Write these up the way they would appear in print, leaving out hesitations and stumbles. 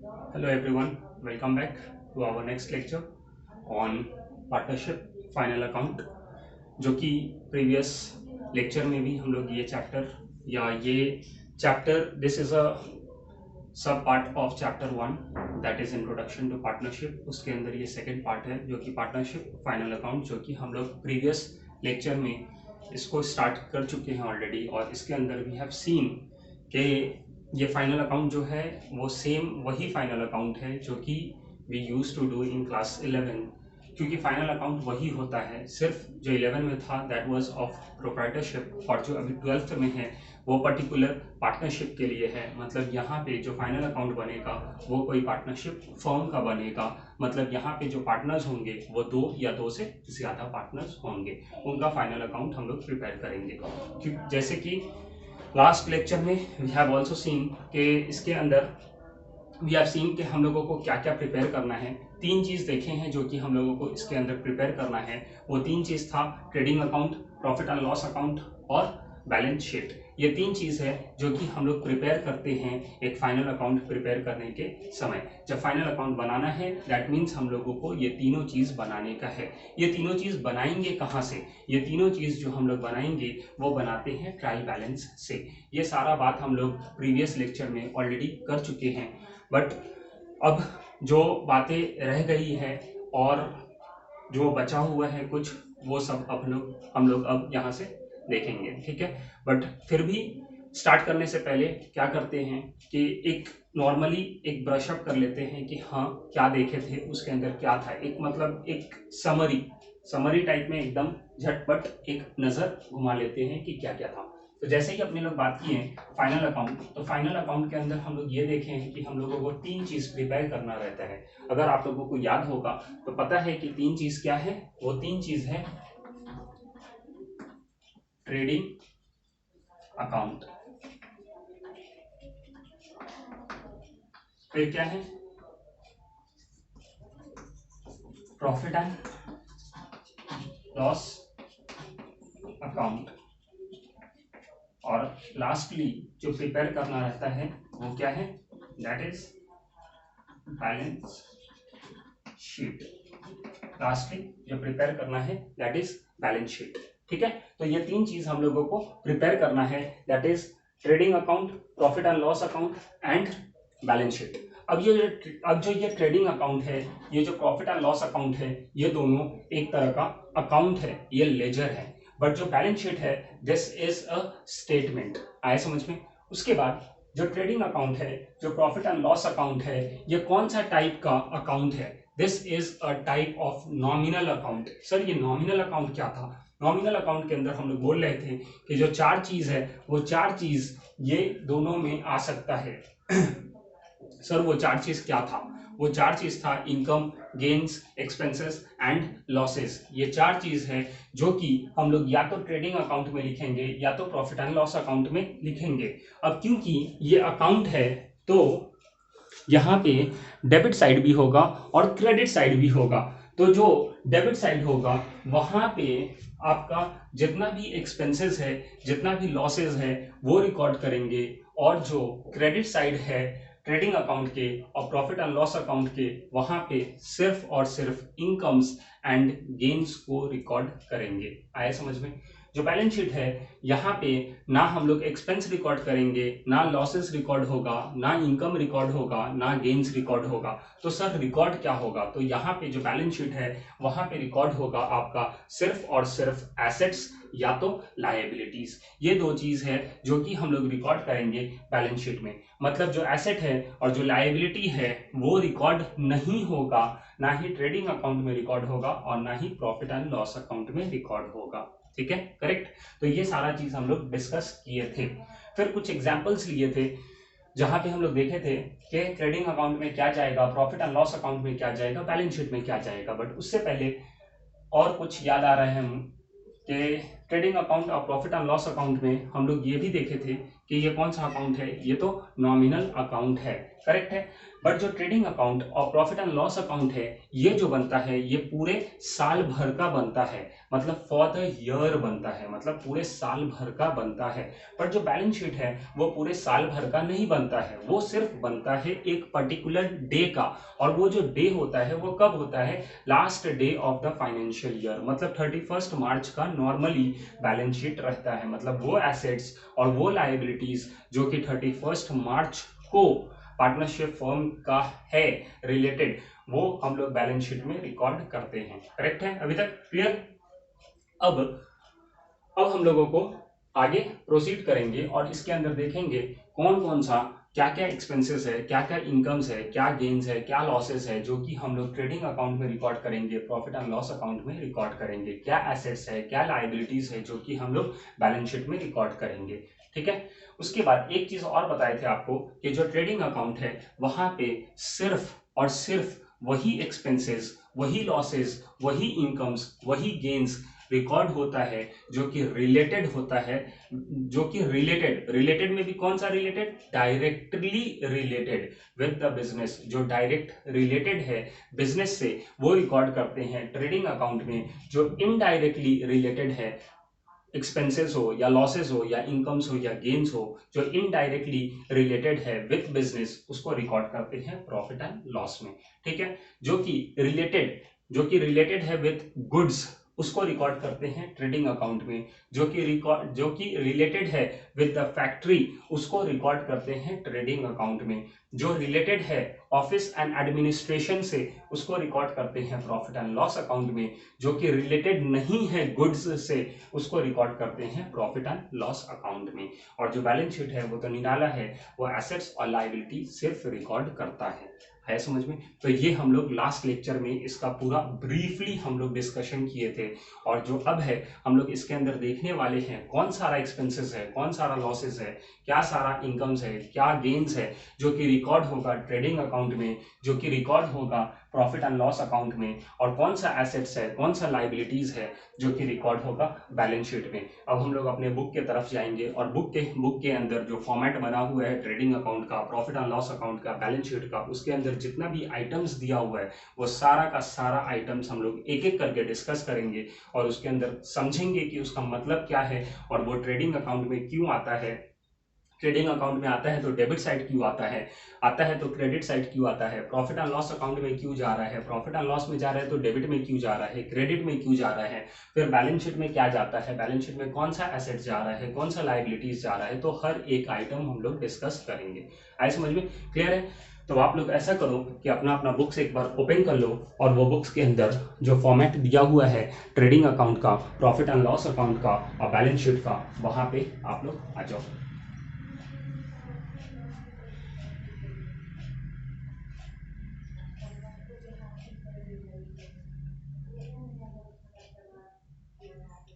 Hello everyone, welcome back to our next lecture on partnership final account. जो कि previous lecture में भी हम लोग ये chapter this is a sub part of chapter 1 that is introduction to partnership. उसके अंदर ये सेकंड पार्ट है जो कि पार्टनरशिप फाइनल अकाउंट, जो कि हम लोग प्रीवियस लेक्चर में इसको स्टार्ट कर चुके हैं ऑलरेडी। और इसके अंदर वी हैव सीन कि ये फाइनल अकाउंट जो है वो सेम वही फाइनल अकाउंट है जो कि we use to do in class 11, क्योंकि फाइनल अकाउंट वही होता है। सिर्फ जो 11 में था दैट वाज ऑफ प्रोप्राइटरशिप, और जो अभी 12th में है वो पर्टिकुलर पार्टनरशिप के लिए है। मतलब यहाँ पे जो फाइनल अकाउंट बनेगा वो कोई पार्टनरशिप फर्म का बनेगा। मतलब यहाँ पे जो पार्टनर्स होंगे वो 2 या 2 से ज़्यादा पार्टनर्स होंगे, उनका फाइनल अकाउंट हम लोग प्रिपेयर करेंगे। जैसे कि लास्ट लेक्चर में वी हैव ऑल्सो सीन कि इसके अंदर वी हैव सीन कि हम लोगों को क्या क्या प्रिपेयर करना है। 3 चीज़ देखे हैं जो कि हम लोगों को इसके अंदर प्रिपेयर करना है। वो 3 चीज़ था trading account, profit and loss account और बैलेंस शीट। ये 3 चीज़ है जो कि हम लोग प्रिपेयर करते हैं एक फाइनल अकाउंट प्रिपेयर करने के समय। जब फाइनल अकाउंट बनाना है दैट मीन्स हम लोगों को ये तीनों चीज़ बनाने का है। ये तीनों चीज़ बनाएंगे कहाँ से? ये तीनों चीज़ जो हम लोग बनाएंगे वो बनाते हैं ट्रायल बैलेंस से। ये सारा बात हम लोग प्रीवियस लेक्चर में ऑलरेडी कर चुके हैं, बट अब जो बातें रह गई है और जो बचा हुआ है कुछ, वो सब हम लोग अब यहाँ से देखेंगे, ठीक है। बट फिर भी स्टार्ट करने से पहले क्या करते हैं कि एक नॉर्मली एक ब्रश अप कर लेते हैं कि हाँ क्या देखे थे, उसके अंदर क्या था। एक मतलब एक समरी टाइप में एकदम झटपट एक नज़र घुमा लेते हैं कि क्या क्या था। तो जैसे कि अपने लोग बात किए फाइनल अकाउंट, तो फाइनल अकाउंट के अंदर हम लोग ये देखे हैं कि हम लोगों को 3 चीज़ प्रिपेयर करना रहता है। अगर आप लोगों को याद होगा तो पता है कि 3 चीज़ क्या है। वो 3 चीज़ है ट्रेडिंग अकाउंट, फिर क्या है प्रॉफिट एंड लॉस अकाउंट, और लास्टली जो प्रिपेयर करना रहता है वो क्या है, that is balance sheet. Lastly जो प्रिपेयर करना है दैट इज बैलेंस शीट, ठीक है। तो ये 3 चीज हम लोगों को प्रिपेयर करना है, that is trading account, profit and loss account and balance sheet. अब जो ये ट्रेडिंग अकाउंट है, ये जो प्रॉफिट एंड लॉस अकाउंट है, ये दोनों एक तरह का अकाउंट है, ये लेजर है। बट जो बैलेंस शीट है दिस इज अ स्टेटमेंट। आए समझ में? उसके बाद जो ट्रेडिंग अकाउंट है, जो प्रॉफिट एंड लॉस अकाउंट है, ये कौन सा टाइप का अकाउंट है? This is a type of nominal account. Sir ये नॉमिनल अकाउंट क्या था? नॉमिनल अकाउंट के अंदर हम लोग बोल रहे थे कि जो 4 चीज है वो 4 चीज ये दोनों में आ सकता है। सर वो 4 चीज क्या था? वो 4 चीज था income, gains, expenses and losses. ये 4 चीज है जो कि हम लोग या तो ट्रेडिंग अकाउंट में लिखेंगे या तो प्रॉफिट एंड लॉस अकाउंट में लिखेंगे। अब क्योंकि ये अकाउंट है तो यहाँ पे डेबिट साइड भी होगा और क्रेडिट साइड भी होगा। तो जो डेबिट साइड होगा वहां पे आपका जितना भी एक्सपेंसेस है, जितना भी लॉसेस है वो रिकॉर्ड करेंगे, और जो क्रेडिट साइड है ट्रेडिंग अकाउंट के और प्रॉफिट एंड लॉस अकाउंट के, वहां पे सिर्फ और सिर्फ इनकम्स एंड गेन्स को रिकॉर्ड करेंगे। आया समझ में? जो बैलेंस शीट है यहाँ पे ना हम लोग एक्सपेंस रिकॉर्ड करेंगे, ना लॉसेस रिकॉर्ड होगा, ना इनकम रिकॉर्ड होगा, ना गेन्स रिकॉर्ड होगा। तो सर रिकॉर्ड क्या होगा? तो यहाँ पे जो बैलेंस शीट है वहां पे रिकॉर्ड होगा आपका सिर्फ और सिर्फ एसेट्स या तो लायबिलिटीज। ये 2 चीज है जो कि हम लोग रिकॉर्ड करेंगे बैलेंस शीट में। मतलब जो एसेट है और जो लायबिलिटी है वो रिकॉर्ड नहीं होगा, ना ही ट्रेडिंग अकाउंट में रिकॉर्ड होगा और ना ही प्रॉफिट एंड लॉस अकाउंट में रिकॉर्ड होगा, ठीक है, करेक्ट। तो ये सारा चीज हम लोग डिस्कस किए थे। फिर कुछ एग्जांपल्स लिए थे जहां पे हम लोग देखे थे कि ट्रेडिंग अकाउंट में क्या जाएगा, प्रॉफिट एंड लॉस अकाउंट में क्या जाएगा, बैलेंस शीट में क्या जाएगा। बट उससे पहले और कुछ याद आ रहा है हम कि ट्रेडिंग अकाउंट और प्रॉफिट एंड लॉस अकाउंट में हम लोग ये भी देखे थे कि ये कौन सा अकाउंट है, ये तो नॉमिनल अकाउंट है, करेक्ट है। बट जो ट्रेडिंग अकाउंट और प्रॉफिट एंड लॉस अकाउंट है, ये जो बनता है ये पूरे साल भर का बनता है, मतलब फॉर द ईयर बनता है, मतलब पूरे साल भर का बनता है। पर जो बैलेंस शीट है वो पूरे साल भर का नहीं बनता है, वो सिर्फ बनता है एक पर्टिकुलर डे का। और वो जो डे होता है वो कब होता है? Last day of the financial year, मतलब 31 मार्च का नॉर्मली बैलेंस शीट रहता है। मतलब वो एसेट्स और वो लायबिलिटीज जो कि 31 मार्च को पार्टनरशिप फर्म का है रिलेटेड, वो हम लोग बैलेंस शीट में रिकॉर्ड करते हैं। करेक्ट है? अभी तक क्लियर? अब हम लोगों को आगे प्रोसीड करेंगे और इसके अंदर देखेंगे कौन कौन सा क्या क्या एक्सपेंसेस है, क्या क्या इनकम्स है, क्या गेन्स है, क्या लॉसेस है, जो कि हम लोग ट्रेडिंग अकाउंट में रिकॉर्ड करेंगे, प्रॉफिट एंड लॉस अकाउंट में रिकॉर्ड करेंगे, क्या एसेट्स है, क्या लायबिलिटीज है, जो कि हम लोग बैलेंस शीट में रिकॉर्ड करेंगे। ठीक है? उसके बाद एक चीज और बताए थे आपको कि जो ट्रेडिंग अकाउंट है वहां पे सिर्फ और सिर्फ वही एक्सपेंसेस, वही लॉसेस, वही इनकम्स, वही गेन्स रिकॉर्ड होता है जो कि रिलेटेड होता है, जो कि रिलेटेड में भी कौन सा related? Directly related with the business, जो डायरेक्ट रिलेटेड है बिजनेस से वो रिकॉर्ड करते हैं ट्रेडिंग अकाउंट में। जो इनडायरेक्टली रिलेटेड है, एक्सपेंसेस हो या लॉसेस हो या इनकम्स हो या गेन्स हो, जो इनडायरेक्टली रिलेटेड है विथ बिजनेस, उसको रिकॉर्ड करते हैं प्रॉफिट एंड लॉस में। ठीक है? जो कि रिलेटेड है विथ गुड्स, उसको रिकॉर्ड करते हैं ट्रेडिंग अकाउंट में। जो कि रिलेटेड है विद द फैक्ट्री, उसको रिकॉर्ड करते हैं ट्रेडिंग अकाउंट में। जो रिलेटेड है ऑफिस एंड एडमिनिस्ट्रेशन से, उसको रिकॉर्ड करते हैं प्रॉफिट एंड लॉस अकाउंट में। जो कि रिलेटेड नहीं है गुड्स से, उसको रिकॉर्ड करते हैं प्रॉफिट एंड लॉस अकाउंट में। और जो बैलेंस शीट है वो तो निराला है, वो एसेट्स और लायबिलिटी सिर्फ रिकॉर्ड करता है समझ में? तो ये हम लोग लास्ट लेक्चर में इसका पूरा ब्रीफली हम लोग डिस्कशन किए थे। और जो अब है हम लोग इसके अंदर देखने वाले हैं कौन सारा एक्सपेंसेस है, कौन सारा लॉसेस है, क्या सारा इनकम्स है, क्या गेन्स है, जो कि रिकॉर्ड होगा ट्रेडिंग अकाउंट में, जो कि रिकॉर्ड होगा प्रॉफिट एंड लॉस अकाउंट में, और कौन सा एसेट्स है, कौन सा लायबिलिटीज है, जो कि रिकॉर्ड होगा बैलेंस शीट में। अब हम लोग अपने बुक के तरफ जाएंगे और बुक के अंदर जो फॉर्मेट बना हुआ है ट्रेडिंग अकाउंट का, प्रॉफिट एंड लॉस अकाउंट का, बैलेंस शीट का, उसके अंदर जितना भी आइटम्स दिया हुआ है वो सारा का सारा आइटम्स हम लोग एक एक करके डिस्कस करेंगे और उसके अंदर समझेंगे कि उसका मतलब क्या है और वो ट्रेडिंग अकाउंट में क्यों आता है। ट्रेडिंग अकाउंट में आता है तो डेबिट साइड क्यों आता है तो क्रेडिट साइड क्यों आता है, प्रॉफिट एंड लॉस अकाउंट में क्यों जा रहा है, प्रॉफिट एंड लॉस में जा रहा है तो डेबिट में क्यों जा रहा है, क्रेडिट में क्यों जा रहा है, फिर बैलेंस शीट में क्या जाता है, बैलेंस शीट में कौन सा एसेट जा रहा है, कौन सा लायबिलिटीज जा रहा है, तो हर एक आइटम हम लोग डिस्कस करेंगे। आए समझ में? क्लियर है? तो आप लोग ऐसा करो कि अपना अपना बुक्स एक बार ओपन कर लो और वो बुक्स के अंदर जो फॉर्मेट दिया हुआ है ट्रेडिंग अकाउंट का, प्रॉफिट एंड लॉस अकाउंट का और बैलेंस शीट का, वहां पे आप लोग आ जाओ।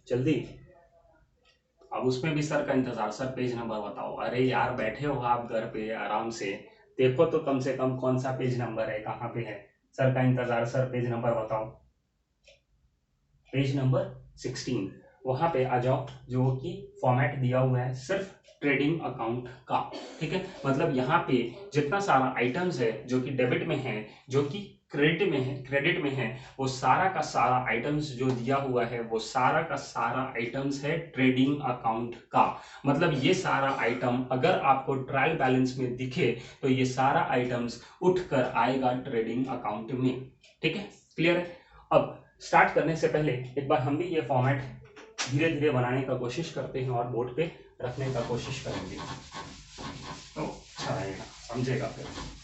जल्दी। अब उसमें भी सर का इंतजार, सर पेज नंबर बताओ। अरे यार बैठे हो आप घर पे आराम से, देखो तो कम से कम कौन सा पेज नंबर है, कहाँ पे है। सर का इंतजार, सर पेज नंबर बताओ। पेज नंबर 16, वहां पे आ जाओ। जो कि फॉर्मेट दिया हुआ है सिर्फ ट्रेडिंग अकाउंट का। ठीक है? मतलब यहाँ पे जितना सारा आइटम्स है जो कि डेबिट में है, जो कि क्रेडिट में है, वो सारा का सारा आइटम्स जो दिया हुआ है वो सारा का सारा आइटम्स है ट्रेडिंग अकाउंट का। मतलब ये सारा आइटम अगर आपको ट्रायल बैलेंस में दिखे तो ये सारा आइटम्स उठकर आएगा ट्रेडिंग अकाउंट में। ठीक है? क्लियर है? अब स्टार्ट करने से पहले एक बार हम भी ये फॉर्मेट धीरे धीरे बनाने का कोशिश करते हैं और बोर्ड पे रखने का कोशिश करेंगे तो अच्छा रहेगा, समझेगा फिर।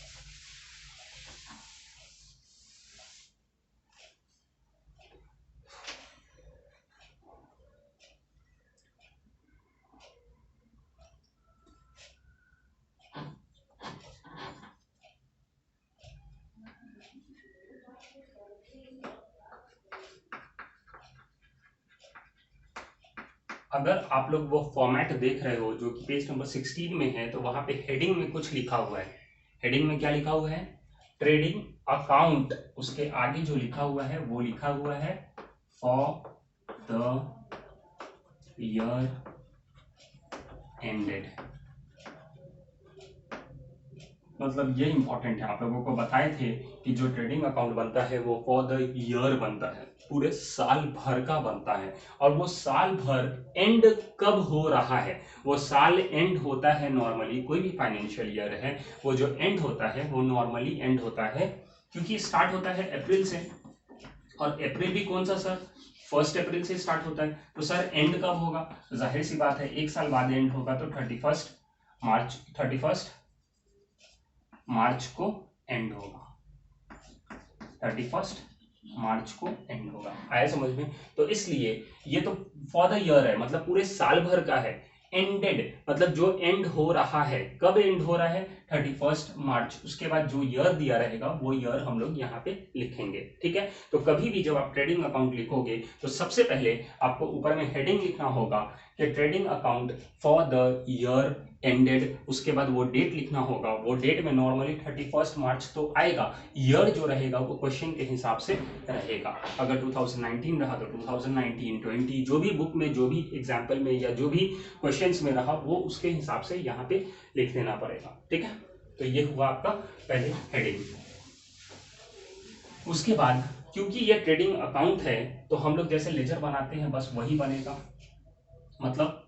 अगर आप लोग वो फॉर्मेट देख रहे हो जो कि पेज नंबर 16 में है, तो वहां पे हेडिंग में कुछ लिखा हुआ है। हेडिंग में क्या लिखा हुआ है? Trading account. उसके आगे जो लिखा हुआ है वो लिखा हुआ है फॉर द ईयर एंडेड। मतलब ये इंपॉर्टेंट है, आप लोगों को बताए थे कि जो ट्रेडिंग अकाउंट बनता है वो फॉर द ईयर बनता है, पूरे साल भर का बनता है। और वो साल भर एंड कब हो रहा है, वो साल एंड होता है नॉर्मली, कोई भी फाइनेंशियल ईयर है वो जो एंड होता है वो नॉर्मली एंड होता है, क्योंकि स्टार्ट होता है अप्रैल से, और अप्रैल भी कौन सा सर, 1 अप्रैल से स्टार्ट होता है। तो सर एंड कब होगा, जाहिर सी बात है 1 साल बाद एंड होगा, तो 31 मार्च को एंड होगा, 31 मार्च को एंड होगा। आया समझ में? तो इसलिए ये तो फॉर द ईयर है, मतलब पूरे साल भर का है। एंडेड मतलब जो एंड हो रहा है, कब एंड हो रहा है, 31 मार्च। उसके बाद जो ईयर दिया रहेगा वो ईयर हम लोग यहाँ पे लिखेंगे, ठीक है। तो कभी भी जब आप ट्रेडिंग अकाउंट लिखोगे तो सबसे पहले आपको ऊपर में हेडिंग लिखना होगा कि trading account for the year ended, उसके बाद वो डेट लिखना होगा। वो डेट में नॉर्मली 31 मार्च तो आएगा, ईयर जो रहेगा वो क्वेश्चन के हिसाब से रहेगा। अगर 2019 रहा तो 2019, 20 जो भी बुक में, जो भी एग्जाम्पल में या जो भी क्वेश्चंस में रहा वो उसके हिसाब से यहाँ पे लिख देना पड़ेगा, ठीक है। तो ये हुआ आपका पहले हेडिंग। उसके बाद क्योंकि ये ट्रेडिंग अकाउंट है तो हम लोग जैसे लेजर बनाते हैं बस वही बनेगा, मतलब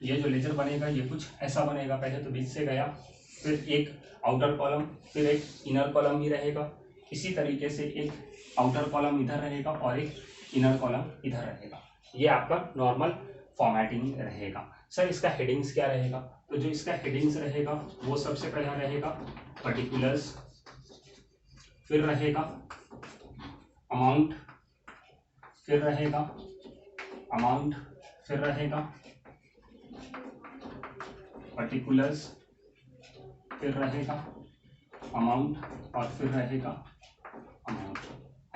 ये जो लेजर बनेगा ये कुछ ऐसा बनेगा। पहले तो बीच से गया, फिर एक आउटर कॉलम, फिर एक इनर कॉलम भी रहेगा। इसी तरीके से एक आउटर कॉलम इधर रहेगा और एक इनर कॉलम इधर रहेगा। ये आपका नॉर्मल फॉर्मेटिंग रहेगा। सर इसका हेडिंग्स क्या रहेगा, तो जो इसका हेडिंग्स रहेगा वो सबसे पहला रहेगा पर्टिकुलर्स, फिर रहेगा अमाउंट, फिर रहेगा अमाउंट, फिर रहेगा पर्टिकुलर्स, फिर रहेगा अमाउंट और फिर रहेगा अमाउंट।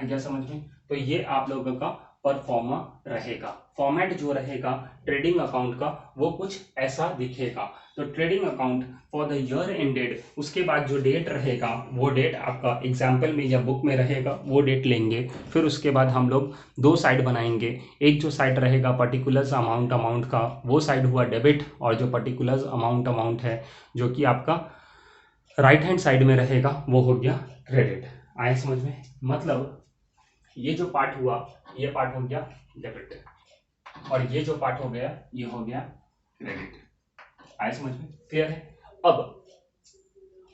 आ गया समझ में? तो ये आप लोगों का परफॉर्मा रहेगा। फॉर्मेट जो रहेगा ट्रेडिंग अकाउंट का वो कुछ ऐसा दिखेगा। तो trading account for the year ended, उसके बाद जो डेट रहेगा वो डेट आपका एग्जाम्पल में या बुक में रहेगा, वो डेट लेंगे। फिर उसके बाद हम लोग 2 साइड बनाएंगे। एक जो साइड रहेगा पर्टिकुलर्स अमाउंट का, वो साइड हुआ डेबिट, और जो पर्टिकुलर्स अमाउंट है जो कि आपका राइट हैंड साइड में रहेगा वो हो गया क्रेडिट। आए समझ में? मतलब ये जो पार्ट हुआ ये पार्ट हो गया डेबिट, और ये जो पार्ट हो गया ये हो गया क्रेडिट। आए समझ में? क्लियर है? अब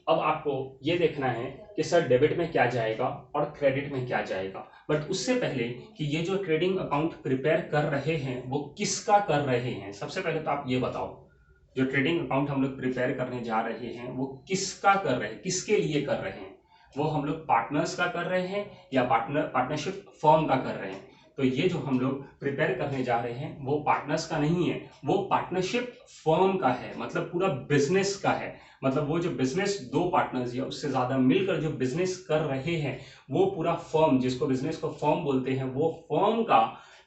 आपको ये देखना है कि सर डेबिट में क्या जाएगा और क्रेडिट में क्या जाएगा। बट उससे पहले कि ये जो ट्रेडिंग अकाउंट प्रिपेयर कर रहे हैं वो किसका कर रहे हैं, सबसे पहले तो आप ये बताओ, जो ट्रेडिंग अकाउंट हम लोग प्रिपेयर करने जा रहे हैं वो किसका कर रहे हैं, किसके लिए कर रहे हैं? वो हम लोग पार्टनर्स का कर रहे हैं या पार्टनरशिप फर्म का कर रहे हैं? तो ये जो हम लोग प्रिपेयर करने जा रहे हैं वो पार्टनर्स का नहीं है, वो पार्टनरशिप फर्म का है, मतलब पूरा बिजनेस का है। मतलब वो जो बिजनेस 2 पार्टनर्स या उससे ज्यादा मिलकर जो बिजनेस कर रहे हैं वो पूरा फर्म, जिसको बिजनेस को फर्म बोलते हैं, वो फर्म का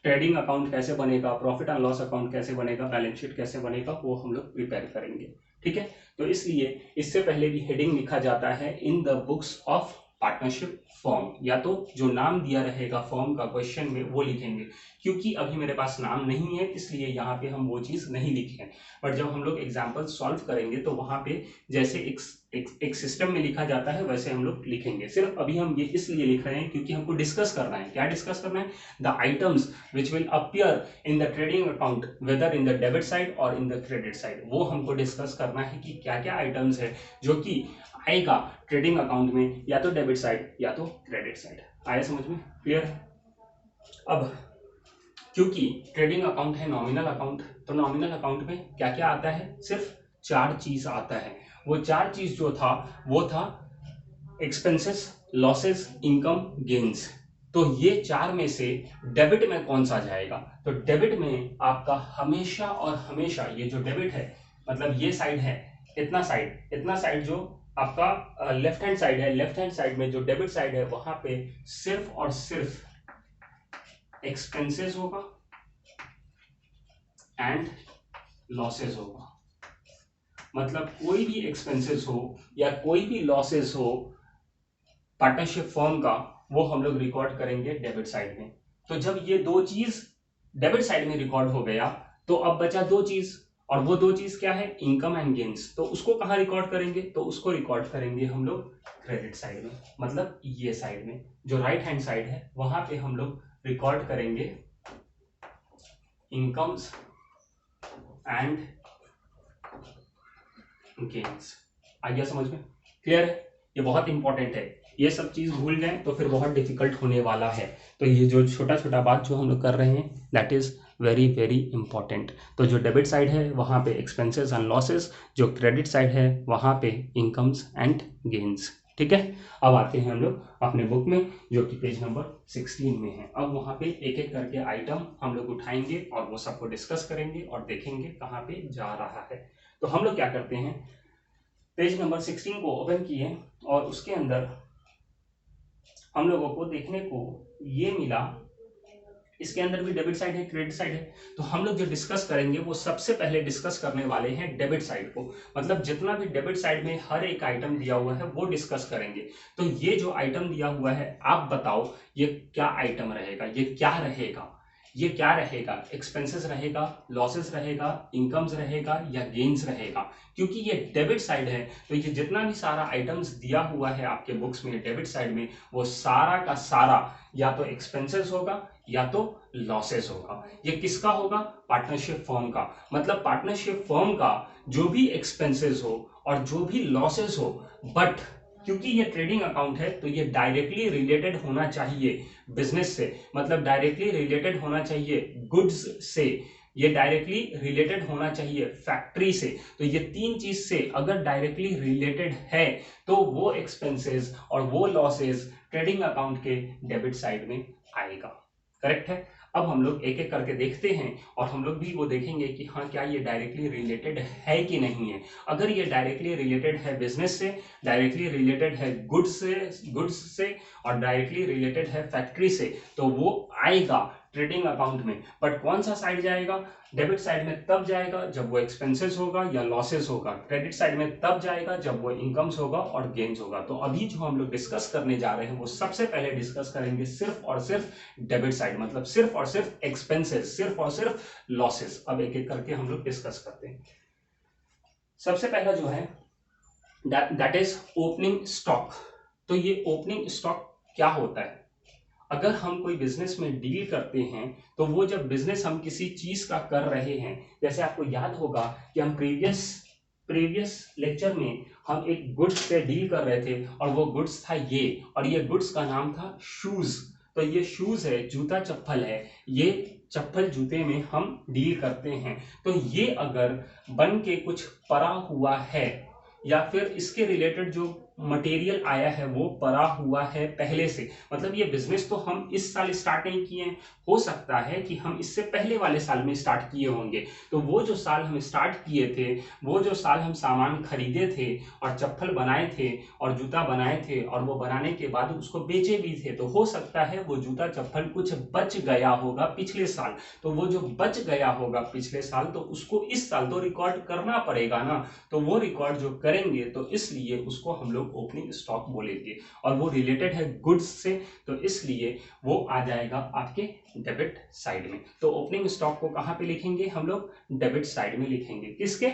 ट्रेडिंग अकाउंट कैसे बनेगा, प्रॉफिट एंड लॉस अकाउंट कैसे बनेगा, बैलेंस शीट कैसे बनेगा, वो हम लोग प्रिपेयर करेंगे, ठीक है। तो इसलिए इससे पहले भी हेडिंग लिखा जाता है in the books of partnership form, या तो जो नाम दिया रहेगा फॉर्म का क्वेश्चन में वो लिखेंगे। क्योंकि अभी मेरे पास नाम नहीं है इसलिए यहाँ पे हम वो चीज नहीं लिखे हैं, बट जब हम लोग एग्जाम्पल सॉल्व करेंगे तो वहां पे जैसे एक सिस्टम में लिखा जाता है वैसे हम लोग लिखेंगे। सिर्फ अभी हम ये इसलिए लिख रहे हैं क्योंकि हमको डिस्कस करना है। क्या डिस्कस करना है? The items which will appear in the trading account whether in the debit side और इन द क्रेडिट साइड, वो हमको डिस्कस करना है कि क्या क्या आइटम्स है जो कि आएगा ट्रेडिंग अकाउंट में, या तो डेबिट साइड या तो क्रेडिट साइड। आया समझ में? क्लियर? अब क्योंकि ट्रेडिंग अकाउंट है नॉमिनल अकाउंट, तो नॉमिनल अकाउंट में क्या क्या आता है? सिर्फ 4 चीज आता है। वो 4 चीज जो था वो था एक्सपेंसेस, लॉसेस, इनकम, गेन्स। तो ये 4 में से डेबिट में कौन सा जाएगा? तो डेबिट में आपका हमेशा और हमेशा ये जो डेबिट है, मतलब ये साइड है, इतना साइड जो आपका लेफ्ट हैंड साइड है, लेफ्ट हैंड साइड में जो डेबिट साइड है वहां पे सिर्फ और सिर्फ एक्सपेंसेस होगा एंड लॉसेस होगा। मतलब कोई भी एक्सपेंसेस हो या कोई भी लॉसेस हो पार्टनरशिप फर्म का, वो हम लोग रिकॉर्ड करेंगे डेबिट साइड में। तो जब ये 2 चीज डेबिट साइड में रिकॉर्ड हो गया तो अब बचा 2 चीज, और वो दो चीज क्या है, इनकम एंड गेन्स। तो उसको कहाँ रिकॉर्ड करेंगे, तो उसको रिकॉर्ड करेंगे हम लोग क्रेडिट साइड में, मतलब ये साइड में जो राइट हैंड साइड है वहां पे हम लोग रिकॉर्ड करेंगे इनकम्स एंड गेन्स। आ गया समझ में, क्लियर है? ये बहुत इंपॉर्टेंट है, ये सब चीज भूल जाए तो फिर बहुत डिफिकल्ट होने वाला है। तो ये जो छोटा छोटा बात जो हम लोग कर रहे हैं that is very very important. तो जो डेबिट साइड है वहां पे एक्सपेंसेस एंड लॉसेस, जो क्रेडिट साइड है वहां पे इनकम्स एंड गेन्स। ठीक है, अब आते हैं हम लोग अपने बुक में जो कि पेज नंबर 16 में है। अब वहां पे एक एक करके आइटम हम लोग उठाएंगे और वो सबको डिस्कस करेंगे और देखेंगे कहाँ पे जा रहा है। तो हम लोग क्या करते हैं, पेज नंबर 16 को ओपन किए और उसके अंदर हम लोगों को देखने को ये मिला, इसके अंदर भी डेबिट साइड है क्रेडिट साइड है। तो हम लोग जो डिस्कस करेंगे वो सबसे पहले डिस्कस करने वाले हैं डेबिट साइड को, मतलब जितना भी डेबिट साइड में हर एक आइटम दिया हुआ है वो डिस्कस करेंगे। तो ये जो आइटम दिया हुआ है आप बताओ ये क्या आइटम रहेगा, ये क्या रहेगा, ये क्या रहेगा, एक्सपेंसेस रहेगा, लॉसेस रहेगा, इनकम्स रहेगा या गेन्स रहेगा? क्योंकि ये डेबिट साइड है तो ये जितना भी सारा आइटम्स दिया हुआ है आपके बुक्स में डेबिट साइड में वो सारा का सारा या तो एक्सपेंसेस होगा या तो लॉसेस होगा। ये किसका होगा, पार्टनरशिप फर्म का। मतलब पार्टनरशिप फर्म का जो भी एक्सपेंसेस हो और जो भी लॉसेस हो, बट क्योंकि ये ट्रेडिंग अकाउंट है तो ये डायरेक्टली रिलेटेड होना चाहिए बिजनेस से, मतलब डायरेक्टली रिलेटेड होना चाहिए गुड्स से, ये डायरेक्टली रिलेटेड होना चाहिए फैक्ट्री से। तो ये तीन चीज से अगर डायरेक्टली रिलेटेड है तो वो एक्सपेंसेस और वो लॉसेस ट्रेडिंग अकाउंट के डेबिट साइड में आएगा। करेक्ट है? अब हम लोग एक एक करके देखते हैं और हम लोग भी वो देखेंगे कि हाँ क्या ये डायरेक्टली रिलेटेड है कि नहीं है। अगर ये डायरेक्टली रिलेटेड है बिजनेस से, डायरेक्टली रिलेटेड है गुड्स से और डायरेक्टली रिलेटेड है फैक्ट्री से तो वो आएगा ट्रेडिंग अकाउंट में। बट कौन सा साइड जाएगा, डेबिट साइड में तब जाएगा जब वो एक्सपेंसेस होगा या लॉसेस होगा, क्रेडिट साइड में तब जाएगा जब वो इनकम्स होगा और गेन्स होगा। तो अभी जो हम लोग डिस्कस करने जा रहे हैं वो सबसे पहले डिस्कस करेंगे सिर्फ और सिर्फ डेबिट साइड, मतलब सिर्फ और सिर्फ एक्सपेंसेस, सिर्फ और सिर्फ लॉसेस। अब एक एक करके हम लोग डिस्कस करते हैं। सबसे पहला जो है दैट इज ओपनिंग स्टॉक। तो ये ओपनिंग स्टॉक क्या होता है, अगर हम कोई बिजनेस में डील करते हैं तो वो जब बिजनेस हम किसी चीज का कर रहे हैं, जैसे आपको याद होगा कि हम प्रीवियस लेक्चर में हम एक गुड्स से डील कर रहे थे और वो गुड्स था ये, और ये गुड्स का नाम था शूज। तो ये शूज है, जूता चप्पल है, ये चप्पल जूते में हम डील करते हैं। तो ये अगर बन के कुछ पड़ा हुआ है या फिर इसके रिलेटेड जो मटेरियल आया है वो पड़ा हुआ है पहले से, मतलब ये बिजनेस तो हम इस साल स्टार्ट नहीं किए हैं, हो सकता है कि हम इससे पहले वाले साल में स्टार्ट किए होंगे। तो वो जो साल हम स्टार्ट किए थे, वो जो साल हम सामान खरीदे थे और चप्पल बनाए थे और जूता बनाए थे और वो बनाने के बाद उसको बेचे भी थे, तो हो सकता है वो जूता चप्पल कुछ बच गया होगा पिछले साल। तो वो जो बच गया होगा पिछले साल तो उसको इस साल तो रिकॉर्ड करना पड़ेगा ना, तो वो रिकॉर्ड जो करेंगे तो इसलिए उसको हम लोग ओपनिंग स्टॉक बोलेंगे और वो रिलेटेड है गुड्स से, तो इसलिए वो आ जाएगा आपके डेबिट साइड में। तो ओपनिंग स्टॉक को कहां पे लिखेंगे हम लोग, डेबिट साइड में लिखेंगे। किसके,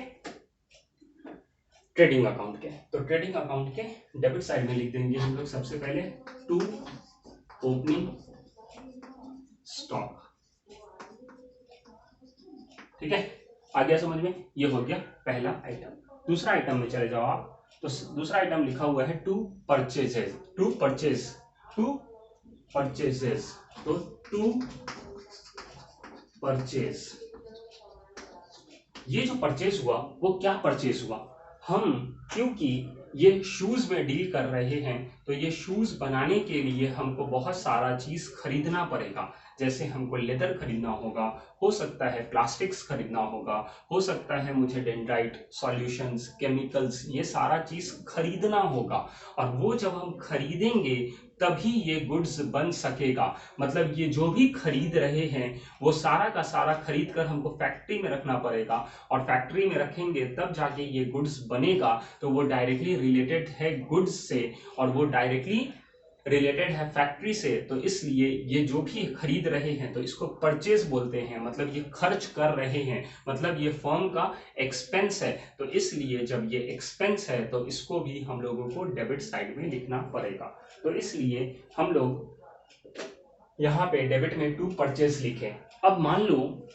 ट्रेडिंग अकाउंट के। तो ट्रेडिंग अकाउंट के डेबिट साइड में लिख देंगे हम लोग सबसे पहले टू ओपनिंग स्टॉक। ठीक है, आ गया समझ में, ये हो गया पहला आइटम। दूसरा आइटम में चले जाओ आप, तो दूसरा आइटम लिखा हुआ है टू परचेजेस, टू परचेजेस। तो टू परचेज, ये जो परचेज हुआ वो क्या परचेज हुआ, हम क्योंकि ये शूज में डील कर रहे हैं तो ये शूज बनाने के लिए हमको बहुत सारा चीज खरीदना पड़ेगा। जैसे हमको लेदर खरीदना होगा, हो सकता है प्लास्टिक्स खरीदना होगा, हो सकता है मुझे डेंड्राइट सॉल्यूशंस, केमिकल्स, ये सारा चीज खरीदना होगा। और वो जब हम खरीदेंगे तभी ये गुड्स बन सकेगा। मतलब ये जो भी खरीद रहे हैं वो सारा का सारा खरीद कर हमको फैक्ट्री में रखना पड़ेगा और फैक्ट्री में रखेंगे तब जाके ये गुड्स बनेगा। तो वो डायरेक्टली रिलेटेड है गुड्स से और वो डायरेक्टली रिलेटेड है फैक्ट्री से, तो इसलिए ये जो भी खरीद रहे हैं तो इसको परचेज बोलते हैं, मतलब ये खर्च कर रहे हैं, मतलब ये फर्म का एक्सपेंस है। तो इसलिए जब ये एक्सपेंस है तो इसको भी हम लोगों को डेबिट साइड में लिखना पड़ेगा। तो इसलिए हम लोग यहाँ पे डेबिट में टू परचेज लिखे। अब मान लो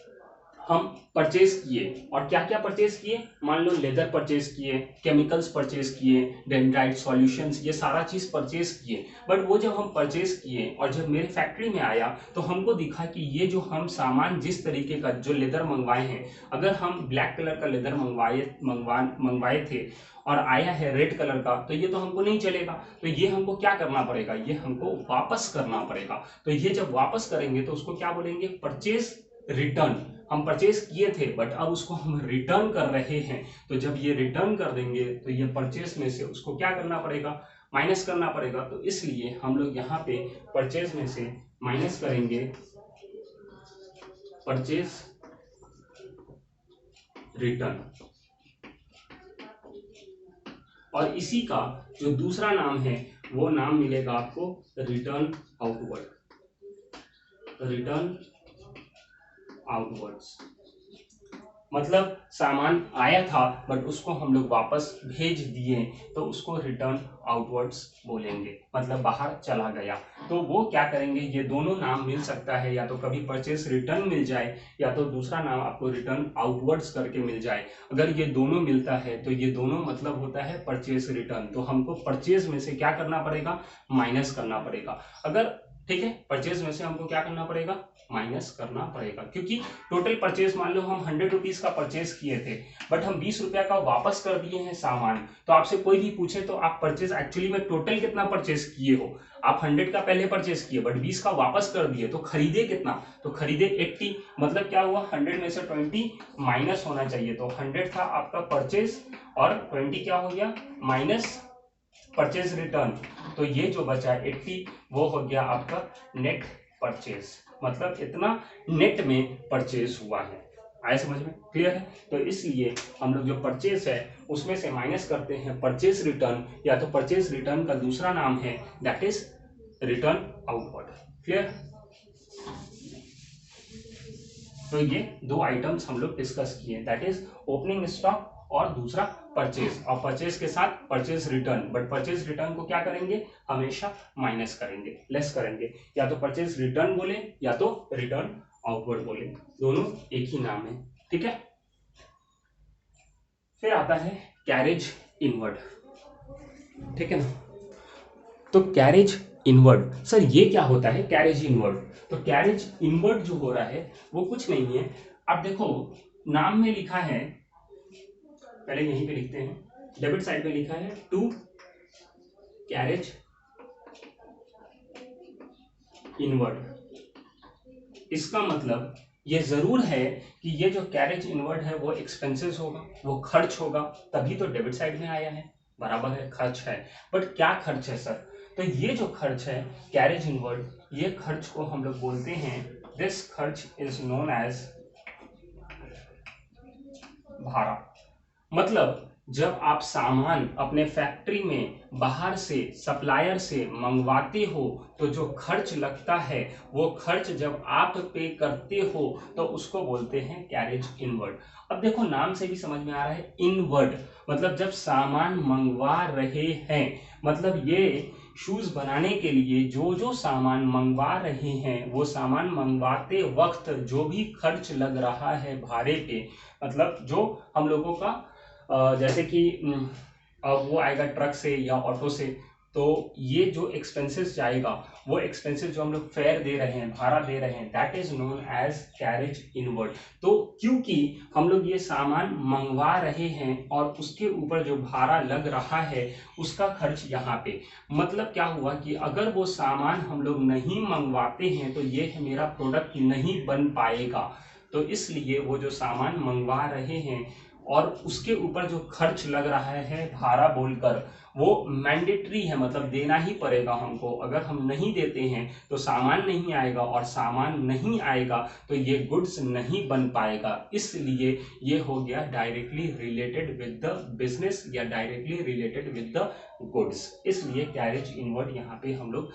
हम परचेज किए, और क्या क्या परचेज किए, मान लो लेदर परचेज किए, केमिकल्स परचेज किए, डेंड्राइट सॉल्यूशंस, ये सारा चीज परचेज किए। बट वो जब हम परचेज किए और जब मेरे फैक्ट्री में आया तो हमको दिखा कि ये जो हम सामान जिस तरीके का जो लेदर मंगवाए हैं, अगर हम ब्लैक कलर का लेदर मंगवाए थे और आया है रेड कलर का, तो ये तो हमको नहीं चलेगा। तो ये हमको क्या करना पड़ेगा, ये हमको वापस करना पड़ेगा। तो ये जब वापस करेंगे तो उसको क्या बोलेंगे, परचेज रिटर्न। हम परचेज किए थे बट अब उसको हम रिटर्न कर रहे हैं, तो जब ये रिटर्न कर देंगे तो ये परचेज में से उसको क्या करना पड़ेगा, माइनस करना पड़ेगा। तो इसलिए हम लोग यहाँ पे परचेज में से माइनस करेंगे परचेज रिटर्न, और इसी का जो दूसरा नाम है वो नाम मिलेगा आपको रिटर्न आउटवर्ड, रिटर्न आउटवर्ड्स। मतलब सामान आया था बट उसको हम लोग वापस भेज दिए तो उसको रिटर्न आउटवर्ड्स बोलेंगे, मतलब बाहर चला गया। तो वो क्या करेंगे, ये दोनों नाम मिल सकता है, या तो कभी परचेस रिटर्न मिल जाए या तो दूसरा नाम आपको रिटर्न आउटवर्ड्स करके मिल जाए। अगर ये दोनों मिलता है तो ये दोनों मतलब होता है परचेस रिटर्न। तो हमको परचेज में से क्या करना पड़ेगा, माइनस करना पड़ेगा। अगर ठीक है, परचेज में से हमको क्या करना पड़ेगा, माइनस करना पड़ेगा, क्योंकि टोटल परचेज मान लो हम 100 रुपीज का परचेज किए थे बट हम 20 रुपया का वापस कर दिए हैं सामान। तो आपसे कोई भी पूछे तो आप परचेज एक्चुअली में टोटल कितना परचेज किए हो, आप 100 का पहले परचेज किए बट 20 का वापस कर दिए, तो खरीदे कितना, तो खरीदे 80। मतलब क्या हुआ, 100 में से 20 माइनस होना चाहिए। तो 100 था आपका परचेज और 20 क्या हो गया, माइनस परचेज रिटर्न। तो ये जो बचा 80 वो हो गया आपका नेट परचेज, मतलब इतना नेट में परचेज हुआ है। आया समझ में, क्लियर है। तो इसलिए हम लोग जो परचेज है उसमें से माइनस करते हैं परचेज रिटर्न, या तो परचेज रिटर्न का दूसरा नाम है that is return outward. Clear. तो ये दो आइटम्स हम लोग डिस्कस किए, दैट इज ओपनिंग स्टॉक और दूसरा परचेज, और परचेज के साथ purchase return. But purchase return को क्या करेंगे, हमेशा माइनस करेंगे, लेस करेंगे। या तो परचेज रिटर्न बोले या तो रिटर्न आउटवर्ड बोले, दोनों एक ही नाम है। ठीक है। फिर आता है कैरेज इनवर्ड। ठीक है ना। तो कैरेज इनवर्ड, सर ये क्या होता है कैरेज इनवर्ड। तो कैरेज इनवर्ड जो हो रहा है वो कुछ नहीं है। अब देखो नाम में लिखा है, पहले यहीं पे लिखते हैं, डेबिट साइड पे लिखा है टू कैरेज इनवर्ड। इसका मतलब ये जरूर है कि ये जो कैरेज इनवर्ड है वो एक्सपेंसेस होगा, वो खर्च होगा, तभी तो डेबिट साइड में आया है, बराबर है, खर्च है। बट क्या खर्च है सर, तो ये जो खर्च है कैरेज इनवर्ड, ये खर्च को हम लोग बोलते हैं, दिस खर्च इज नोन एज भाड़ा। मतलब जब आप सामान अपने फैक्ट्री में बाहर से सप्लायर से मंगवाते हो तो जो खर्च लगता है वो खर्च जब आप पे करते हो तो उसको बोलते हैं कैरेज इनवर्ड। अब देखो नाम से भी समझ में आ रहा है इनवर्ड, मतलब जब सामान मंगवा रहे हैं, मतलब ये शूज बनाने के लिए जो जो सामान मंगवा रहे हैं वो सामान मंगवाते वक्त जो भी खर्च लग रहा है भाड़े पे, मतलब जो हम लोगों का जैसे कि वो आएगा ट्रक से या ऑटो से, तो ये जो एक्सपेंसेस जाएगा वो एक्सपेंसेस जो हम लोग फेयर दे रहे हैं, भाड़ा दे रहे हैं, that is known as carriage inward. तो क्योंकि हम लोग ये सामान मंगवा रहे हैं और उसके ऊपर जो भाड़ा लग रहा है उसका खर्च यहाँ पे, मतलब क्या हुआ कि अगर वो सामान हम लोग नहीं मंगवाते हैं तो ये मेरा प्रोडक्ट नहीं बन पाएगा। तो इसलिए वो जो सामान मंगवा रहे हैं और उसके ऊपर जो खर्च लग रहा है भाड़ा बोलकर, वो मैंडेटरी है, मतलब देना ही पड़ेगा हमको। अगर हम नहीं देते हैं तो सामान नहीं आएगा, और सामान नहीं आएगा तो ये गुड्स नहीं बन पाएगा। इसलिए ये हो गया directly related with the business या directly related with the goods. इसलिए कैरेज इनवर्ड यहाँ पे हम लोग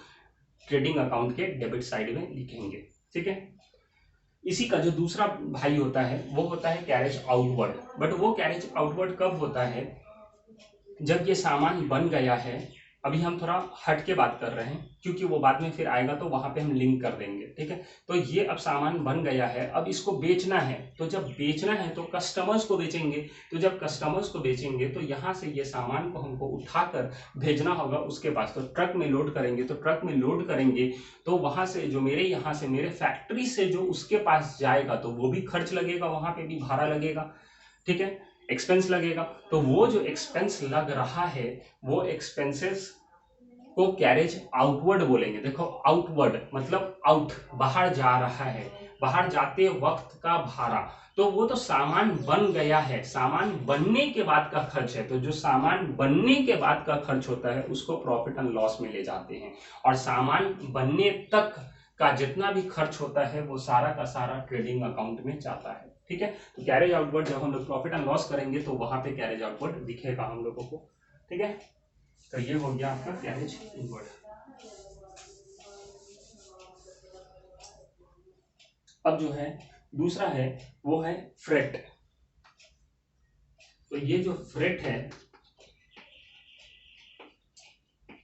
ट्रेडिंग अकाउंट के डेबिट साइड में लिखेंगे। ठीक है। इसी का जो दूसरा भाई होता है वो होता है कैरेज आउटवर्ड। बट वो कैरेज आउटवर्ड कब होता है? जब ये सामान बन गया है। अभी हम थोड़ा हट के बात कर रहे हैं क्योंकि वो बाद में फिर आएगा तो वहां पे हम लिंक कर देंगे। ठीक है। तो ये अब सामान बन गया है, अब इसको बेचना है। तो जब बेचना है तो कस्टमर्स को बेचेंगे। तो जब कस्टमर्स को बेचेंगे तो यहाँ से ये सामान को हमको उठाकर भेजना होगा उसके पास। तो ट्रक में लोड करेंगे, तो ट्रक में लोड करेंगे तो वहां से जो मेरे यहाँ से मेरे फैक्ट्री से जो उसके पास जाएगा तो वो भी खर्च लगेगा, वहां पे भी भाड़ा लगेगा। ठीक है, एक्सपेंस लगेगा। तो वो जो एक्सपेंस लग रहा है वो एक्सपेंसेस को कैरेज आउटवर्ड बोलेंगे। देखो, आउटवर्ड मतलब आउट, बाहर जा रहा है, बाहर जाते वक्त का भाड़ा। तो वो तो सामान बन गया है, सामान बनने के बाद का खर्च है। तो जो सामान बनने के बाद का खर्च होता है उसको प्रॉफिट एंड लॉस में ले जाते हैं, और सामान बनने तक का जितना भी खर्च होता है वो सारा का सारा ट्रेडिंग अकाउंट में जाता है। ठीक है। तो कैरेज आउटवर्ड जब हम लोग प्रॉफिट एंड लॉस करेंगे तो वहां पे कैरेज आउटवर्ड दिखेगा हम लोगों को। ठीक है। तो ये हो गया आपका कैरेज इनवर्ड। अब जो है दूसरा है वो है फ्रेट। तो ये जो फ्रेट है,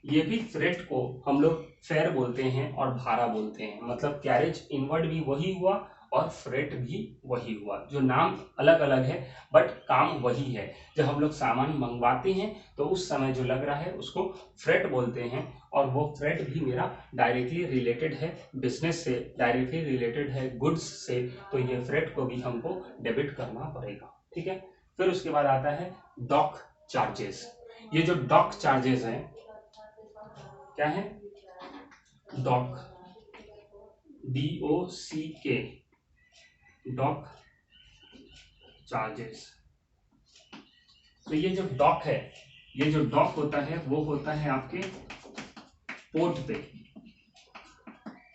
ये भी फ्रेट को हम लोग फेयर बोलते हैं और भाड़ा बोलते हैं। मतलब कैरेज इनवर्ड भी वही हुआ और फ्रेट भी वही हुआ, जो नाम अलग अलग है बट काम वही है। जब हम लोग सामान मंगवाते हैं तो उस समय जो लग रहा है उसको फ्रेट बोलते हैं, और वो फ्रेट भी मेरा डायरेक्टली रिलेटेड है बिजनेस से, डायरेक्टली रिलेटेड है गुड्स से। तो ये फ्रेट को भी हमको डेबिट करना पड़ेगा। ठीक है। फिर उसके बाद आता है डॉक चार्जेस। ये जो डॉक चार्जेस है क्या है? Dock, DOCK, dock charges. तो ये जो डॉक है, ये जो डॉक होता है वो होता है आपके पोर्ट पे।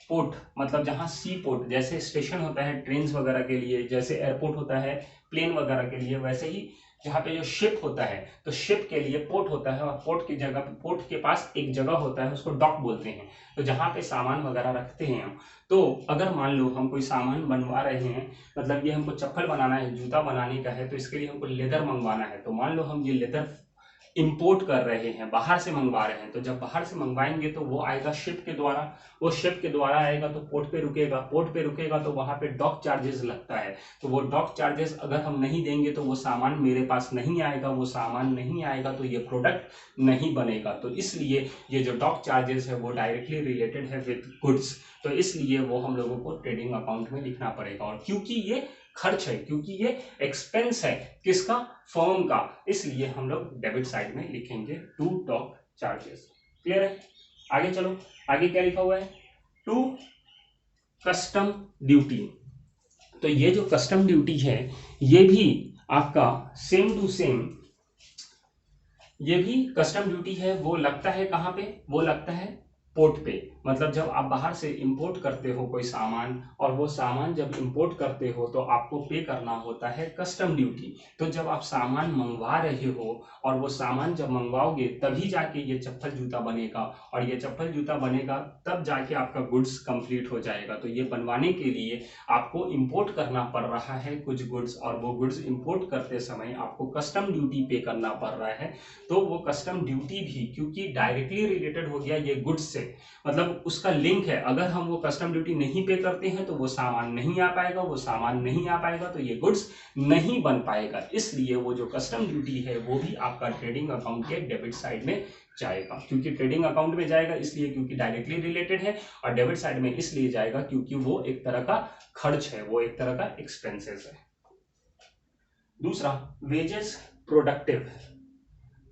पोर्ट मतलब जहां सी पोर्ट, जैसे स्टेशन होता है ट्रेन वगैरह के लिए, जैसे एयरपोर्ट होता है प्लेन वगैरह के लिए, वैसे ही जहाँ पे जो शिप होता है तो शिप के लिए पोर्ट होता है, और पोर्ट की जगह, पोर्ट के पास एक जगह होता है उसको डॉक बोलते हैं। तो जहाँ पे सामान वगैरह रखते हैं हम। तो अगर मान लो हम कोई सामान बनवा रहे हैं, मतलब ये हमको चप्पल बनाना है, जूता बनाने का है, तो इसके लिए हमको लेदर मंगवाना है। तो मान लो हम ये लेदर इंपोर्ट कर रहे हैं, बाहर से मंगवा रहे हैं। तो जब बाहर से मंगवाएंगे तो वो आएगा शिप के द्वारा, वो शिप के द्वारा आएगा तो पोर्ट पे रुकेगा, पोर्ट पे रुकेगा तो वहां पे डॉक चार्जेस लगता है। तो वो डॉक चार्जेस अगर हम नहीं देंगे तो वो सामान मेरे पास नहीं आएगा, वो सामान नहीं आएगा तो ये प्रोडक्ट नहीं बनेगा। तो इसलिए ये जो डॉक चार्जेस है वो डायरेक्टली रिलेटेड है विद गुड्स। तो इसलिए वो हम लोगों को ट्रेडिंग अकाउंट में लिखना पड़ेगा। और क्योंकि ये खर्च है, क्योंकि ये एक्सपेंस है, किसका? फर्म का, इसलिए हम लोग डेबिट साइड में लिखेंगे टू डॉक चार्जेस। क्लियर है? आगे चलो, आगे क्या लिखा हुआ है? To custom duty. तो ये जो कस्टम ड्यूटी है ये भी आपका सेम टू सेम, ये भी कस्टम ड्यूटी है। वो लगता है कहाँ पे? वो लगता है पोर्ट पे। मतलब जब आप बाहर से इंपोर्ट करते हो कोई सामान, और वो सामान जब इंपोर्ट करते हो तो आपको पे करना होता है कस्टम ड्यूटी। तो जब आप सामान मंगवा रहे हो और वो सामान जब मंगवाओगे तभी जाके ये चप्पल जूता बनेगा, और ये चप्पल जूता बनेगा तब जाके आपका गुड्स कंप्लीट हो जाएगा। तो ये बनवाने के लिए आपको इंपोर्ट करना पड़ रहा है कुछ गुड्स, और वो गुड्स इंपोर्ट करते समय आपको कस्टम ड्यूटी पे करना पड़ रहा है। तो वो कस्टम ड्यूटी भी क्योंकि डायरेक्टली रिलेटेड हो गया ये गुड्स से, मतलब उसका लिंक है। अगर हम वो कस्टम ड्यूटी नहीं पे करते हैं तो वो सामान नहीं आ पाएगा, वो सामान नहीं आ पाएगा तो ये गुड्स नहीं बन पाएगा। इसलिए वो जो कस्टम ड्यूटी है वो भी आपका ट्रेडिंग अकाउंट के डेबिट साइड में जाएगा। क्योंकि ट्रेडिंग अकाउंट में जाएगा इसलिए क्योंकि डायरेक्टली रिलेटेड है, और डेबिट साइड में इसलिए जाएगा क्योंकि वो एक तरह का खर्च है, वो एक तरह का एक्सपेंसेस है। दूसरा, वेजेस प्रोडक्टिव।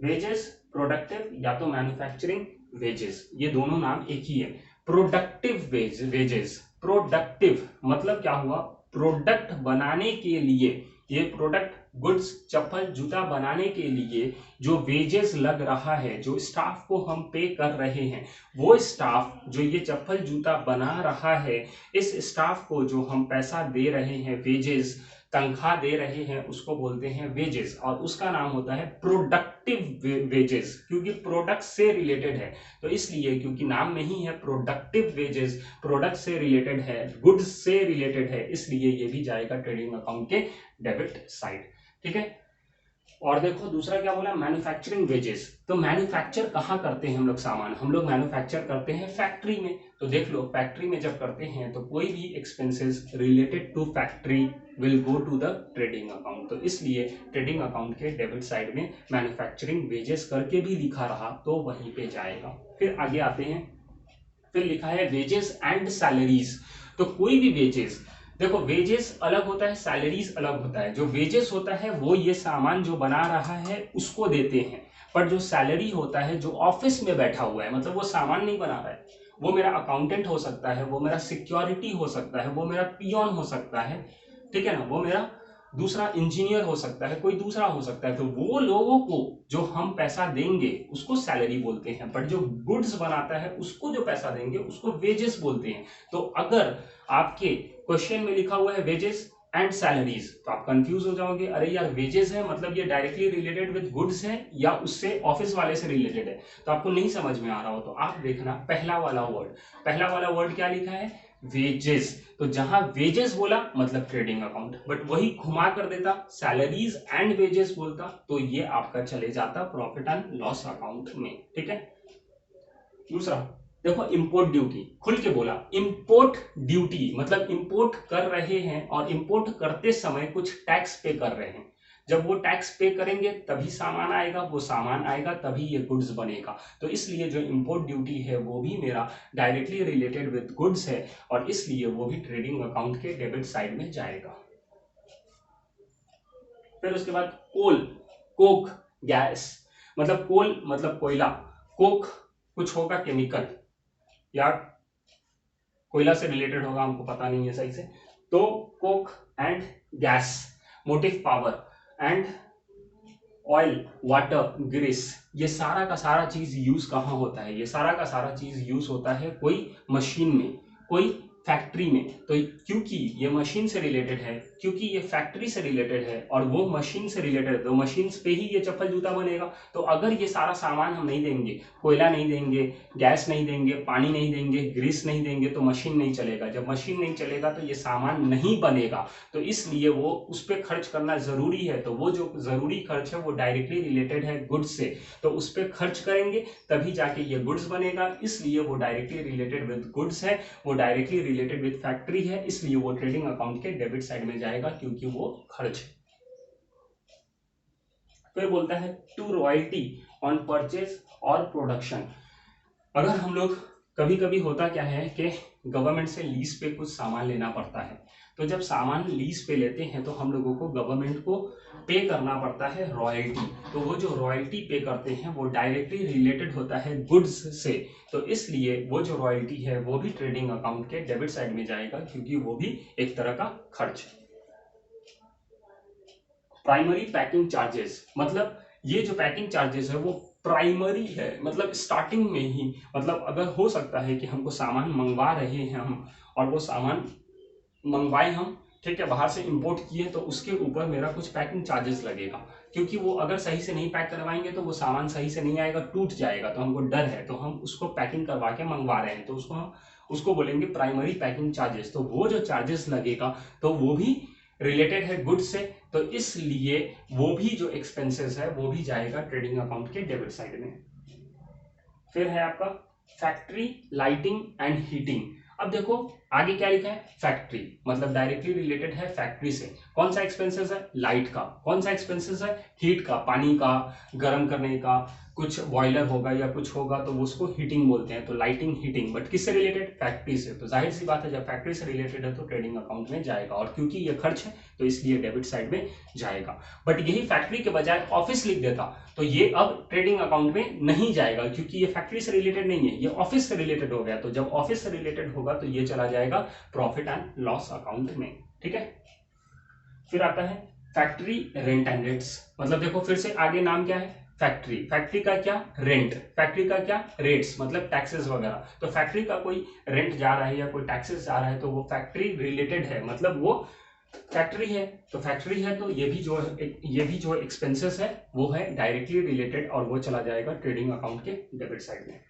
वेजेस प्रोडक्टिव या तो मैन्युफैक्चरिंग वेजेस, ये दोनों नाम एक ही है। प्रोडक्टिव वेजेस, प्रोडक्टिव मतलब क्या हुआ? प्रोडक्ट बनाने के लिए, ये प्रोडक्ट गुड्स चप्पल जूता बनाने के लिए जो वेजेस लग रहा है, जो स्टाफ को हम पे कर रहे हैं, वो स्टाफ जो ये चप्पल जूता बना रहा है, इस स्टाफ को जो हम पैसा दे रहे हैं, वेजेस तनख्वाह दे रहे हैं, उसको बोलते हैं वेजेस। और उसका नाम होता है प्रोडक्टिव वेजेस, क्योंकि प्रोडक्ट से रिलेटेड है तो इसलिए, क्योंकि नाम में ही है प्रोडक्टिव वेजेस, प्रोडक्ट से रिलेटेड है, गुड्स से रिलेटेड है, इसलिए ये भी जाएगा ट्रेडिंग अकाउंट के डेबिट साइड। ठीक है। और देखो दूसरा क्या बोला, मैन्युफैक्चरिंग वेजेस। तो मैन्युफैक्चर कहाँ करते हैं हम लोग सामान, हम लोग मैन्युफैक्चर करते हैं फैक्ट्री में। तो देख लो फैक्ट्री में जब करते हैं तो कोई भी expenses related to factory will go to the trading account. तो इसलिए ट्रेडिंग अकाउंट के डेबिट साइड में मैन्युफैक्चरिंग वेजेस करके भी लिखा रहा तो वहीं पे जाएगा। फिर आगे आते हैं, फिर लिखा है वेजेस एंड सैलरीज। तो कोई भी वेजेस, देखो वेजेस अलग होता है, सैलरीज अलग होता है। जो वेजेस होता है वो ये सामान जो बना रहा है उसको देते हैं, पर जो सैलरी होता है जो ऑफिस में बैठा हुआ है, मतलब वो सामान नहीं बना रहा है, वो मेरा अकाउंटेंट हो सकता है, वो मेरा सिक्योरिटी हो सकता है, वो मेरा पियोन हो सकता है, ठीक है ना, वो मेरा दूसरा इंजीनियर हो सकता है, कोई दूसरा हो सकता है। तो वो लोगों को जो हम पैसा देंगे उसको सैलरी बोलते हैं, बट जो गुड्स बनाता है उसको जो पैसा देंगे उसको वेजेस बोलते हैं। तो अगर आपके क्वेश्चन में लिखा हुआ है वेजेस एंड सैलरीज तो आप कंफ्यूज हो जाओगे, अरे यार वेजेस है मतलब ये डायरेक्टली रिलेटेड विद गुड्स है या उससे ऑफिस वाले से रिलेटेड है। तो आपको नहीं समझ में आ रहा हो तो आप देखना पहला वाला वर्ड क्या लिखा है, वेजेस। तो जहां वेजेस बोला मतलब ट्रेडिंग अकाउंट, बट वही घुमा कर देता सैलरीज एंड वेजेस बोलता तो ये आपका चले जाता प्रॉफिट एंड लॉस अकाउंट में। ठीक है। दूसरा देखो इंपोर्ट ड्यूटी, खुल के बोला, इंपोर्ट ड्यूटी मतलब इंपोर्ट कर रहे हैं और इंपोर्ट करते समय कुछ टैक्स पे कर रहे हैं। जब वो टैक्स पे करेंगे तभी सामान आएगा, वो सामान आएगा तभी ये गुड्स बनेगा। तो इसलिए जो इंपोर्ट ड्यूटी है वो भी मेरा डायरेक्टली रिलेटेड विद गुड्स है और इसलिए वो भी ट्रेडिंग अकाउंट के डेबिट साइड में जाएगा। फिर उसके बाद कोल, कोक, गैस, मतलब कोल मतलब कोयला, कोक कुछ होगा केमिकल या कोयला से रिलेटेड होगा, हमको पता नहीं है सही से। तो coke and gas, motive power and oil, water, grease, ये सारा का सारा चीज यूज कहाँ होता है, ये सारा का सारा चीज यूज होता है कोई मशीन में, कोई फैक्ट्री में। तो क्योंकि ये मशीन से रिलेटेड है, क्योंकि ये फैक्ट्री से रिलेटेड है और वो मशीन से रिलेटेड है, तो मशीन पे ही ये चप्पल जूता बनेगा। तो अगर ये सारा सामान हम नहीं देंगे, कोयला नहीं देंगे, गैस नहीं देंगे, पानी नहीं देंगे, ग्रीस नहीं देंगे तो मशीन नहीं चलेगा। जब मशीन नहीं चलेगा तो ये सामान नहीं बनेगा। तो इसलिए वो उस पर खर्च करना जरूरी है। तो वो जो जरूरी खर्च है वो डायरेक्टली रिलेटेड है गुड्स से, तो उस पर खर्च करेंगे तभी जाके ये गुड्स बनेगा। इसलिए वो डायरेक्टली रिलेटेड विद गुड्स है, वो डायरेक्टली रिलेटेड विद फैक्ट्री है, इसलिए वो ट्रेडिंग अकाउंट के डेबिट साइड में जाएगा क्योंकि वो खर्च है। फिर बोलता है टू रॉयल्टी ऑन परचेज और प्रोडक्शन। अगर हम लोग कभी कभी होता क्या है कि गवर्नमेंट से लीज पे कुछ सामान लेना पड़ता है, तो जब सामान लीज पे लेते हैं तो हम लोगों को गवर्नमेंट को पे करना पड़ता है रॉयल्टी। तो वो जो रॉयल्टी पे करते हैं वो डायरेक्टली रिलेटेड होता है गुड्स से। तो इसलिए वो जो रॉयल्टी है वो भी ट्रेडिंग अकाउंट के डेबिट साइड में जाएगा क्योंकि वो भी एक तरह का खर्च है। प्राइमरी पैकिंग चार्जेस, मतलब ये जो पैकिंग चार्जेस है वो प्राइमरी है, मतलब स्टार्टिंग में ही, मतलब अगर हो सकता है कि हमको सामान मंगवा रहे हैं हम और वो सामान मंगवाए हम, ठीक है, बाहर से इंपोर्ट किए, तो उसके ऊपर मेरा कुछ पैकिंग चार्जेस लगेगा क्योंकि वो अगर सही से नहीं पैक करवाएंगे तो वो सामान सही से नहीं आएगा, टूट जाएगा। तो हमको डर है तो हम उसको पैकिंग करवा के मंगवा रहे हैं, तो उसको बोलेंगे प्राइमरी पैकिंग चार्जेस। तो वो जो चार्जेस लगेगा तो वो भी रिलेटेड है गुड्स से, तो इसलिए वो भी जो एक्सपेंसेस है वो भी जाएगा ट्रेडिंग अकाउंट के डेबिट साइड में। फिर है आपका फैक्ट्री लाइटिंग एंड हीटिंग। अब देखो आगे क्या लिखा है, फैक्ट्री मतलब डायरेक्टली रिलेटेड है फैक्ट्री से। कौन सा एक्सपेंसेस है, लाइट का। कौन सा एक्सपेंसेस है, हीट का, पानी का गर्म करने का, कुछ बॉयलर होगा या कुछ होगा तो वो उसको हीटिंग बोलते हैं। तो लाइटिंग हीटिंग, बट किससे रिलेटेड, फैक्ट्री से। तो जाहिर सी बात है जब फैक्ट्री से रिलेटेड है तो ट्रेडिंग अकाउंट में जाएगा, और क्योंकि ये खर्च है तो इसलिए डेबिट साइड में जाएगा। बट यही फैक्ट्री के बजाय ऑफिस लिख देता तो ये अब ट्रेडिंग अकाउंट में नहीं जाएगा क्योंकि ये फैक्ट्री से रिलेटेड नहीं है, ये ऑफिस से रिलेटेड हो गया। तो जब ऑफिस से रिलेटेड होगा तो ये चला जाएगा प्रॉफिट एंड लॉस अकाउंट में। ठीक है। फिर आता है फैक्ट्री रेंट एंड रेट्स, मतलब देखो फिर से आगे नाम क्या है, फैक्ट्री, फैक्ट्री का क्या रेंट, फैक्ट्री का क्या रेट्स, मतलब टैक्सेस वगैरह। तो फैक्ट्री का कोई रेंट जा रहा है या कोई टैक्सेस जा रहा है तो वो फैक्ट्री रिलेटेड है, मतलब वो फैक्ट्री है। तो फैक्ट्री है तो ये भी जो एक्सपेंसेस है वो है डायरेक्टली रिलेटेड और वो चला जाएगा ट्रेडिंग अकाउंट के डेबिट साइड में।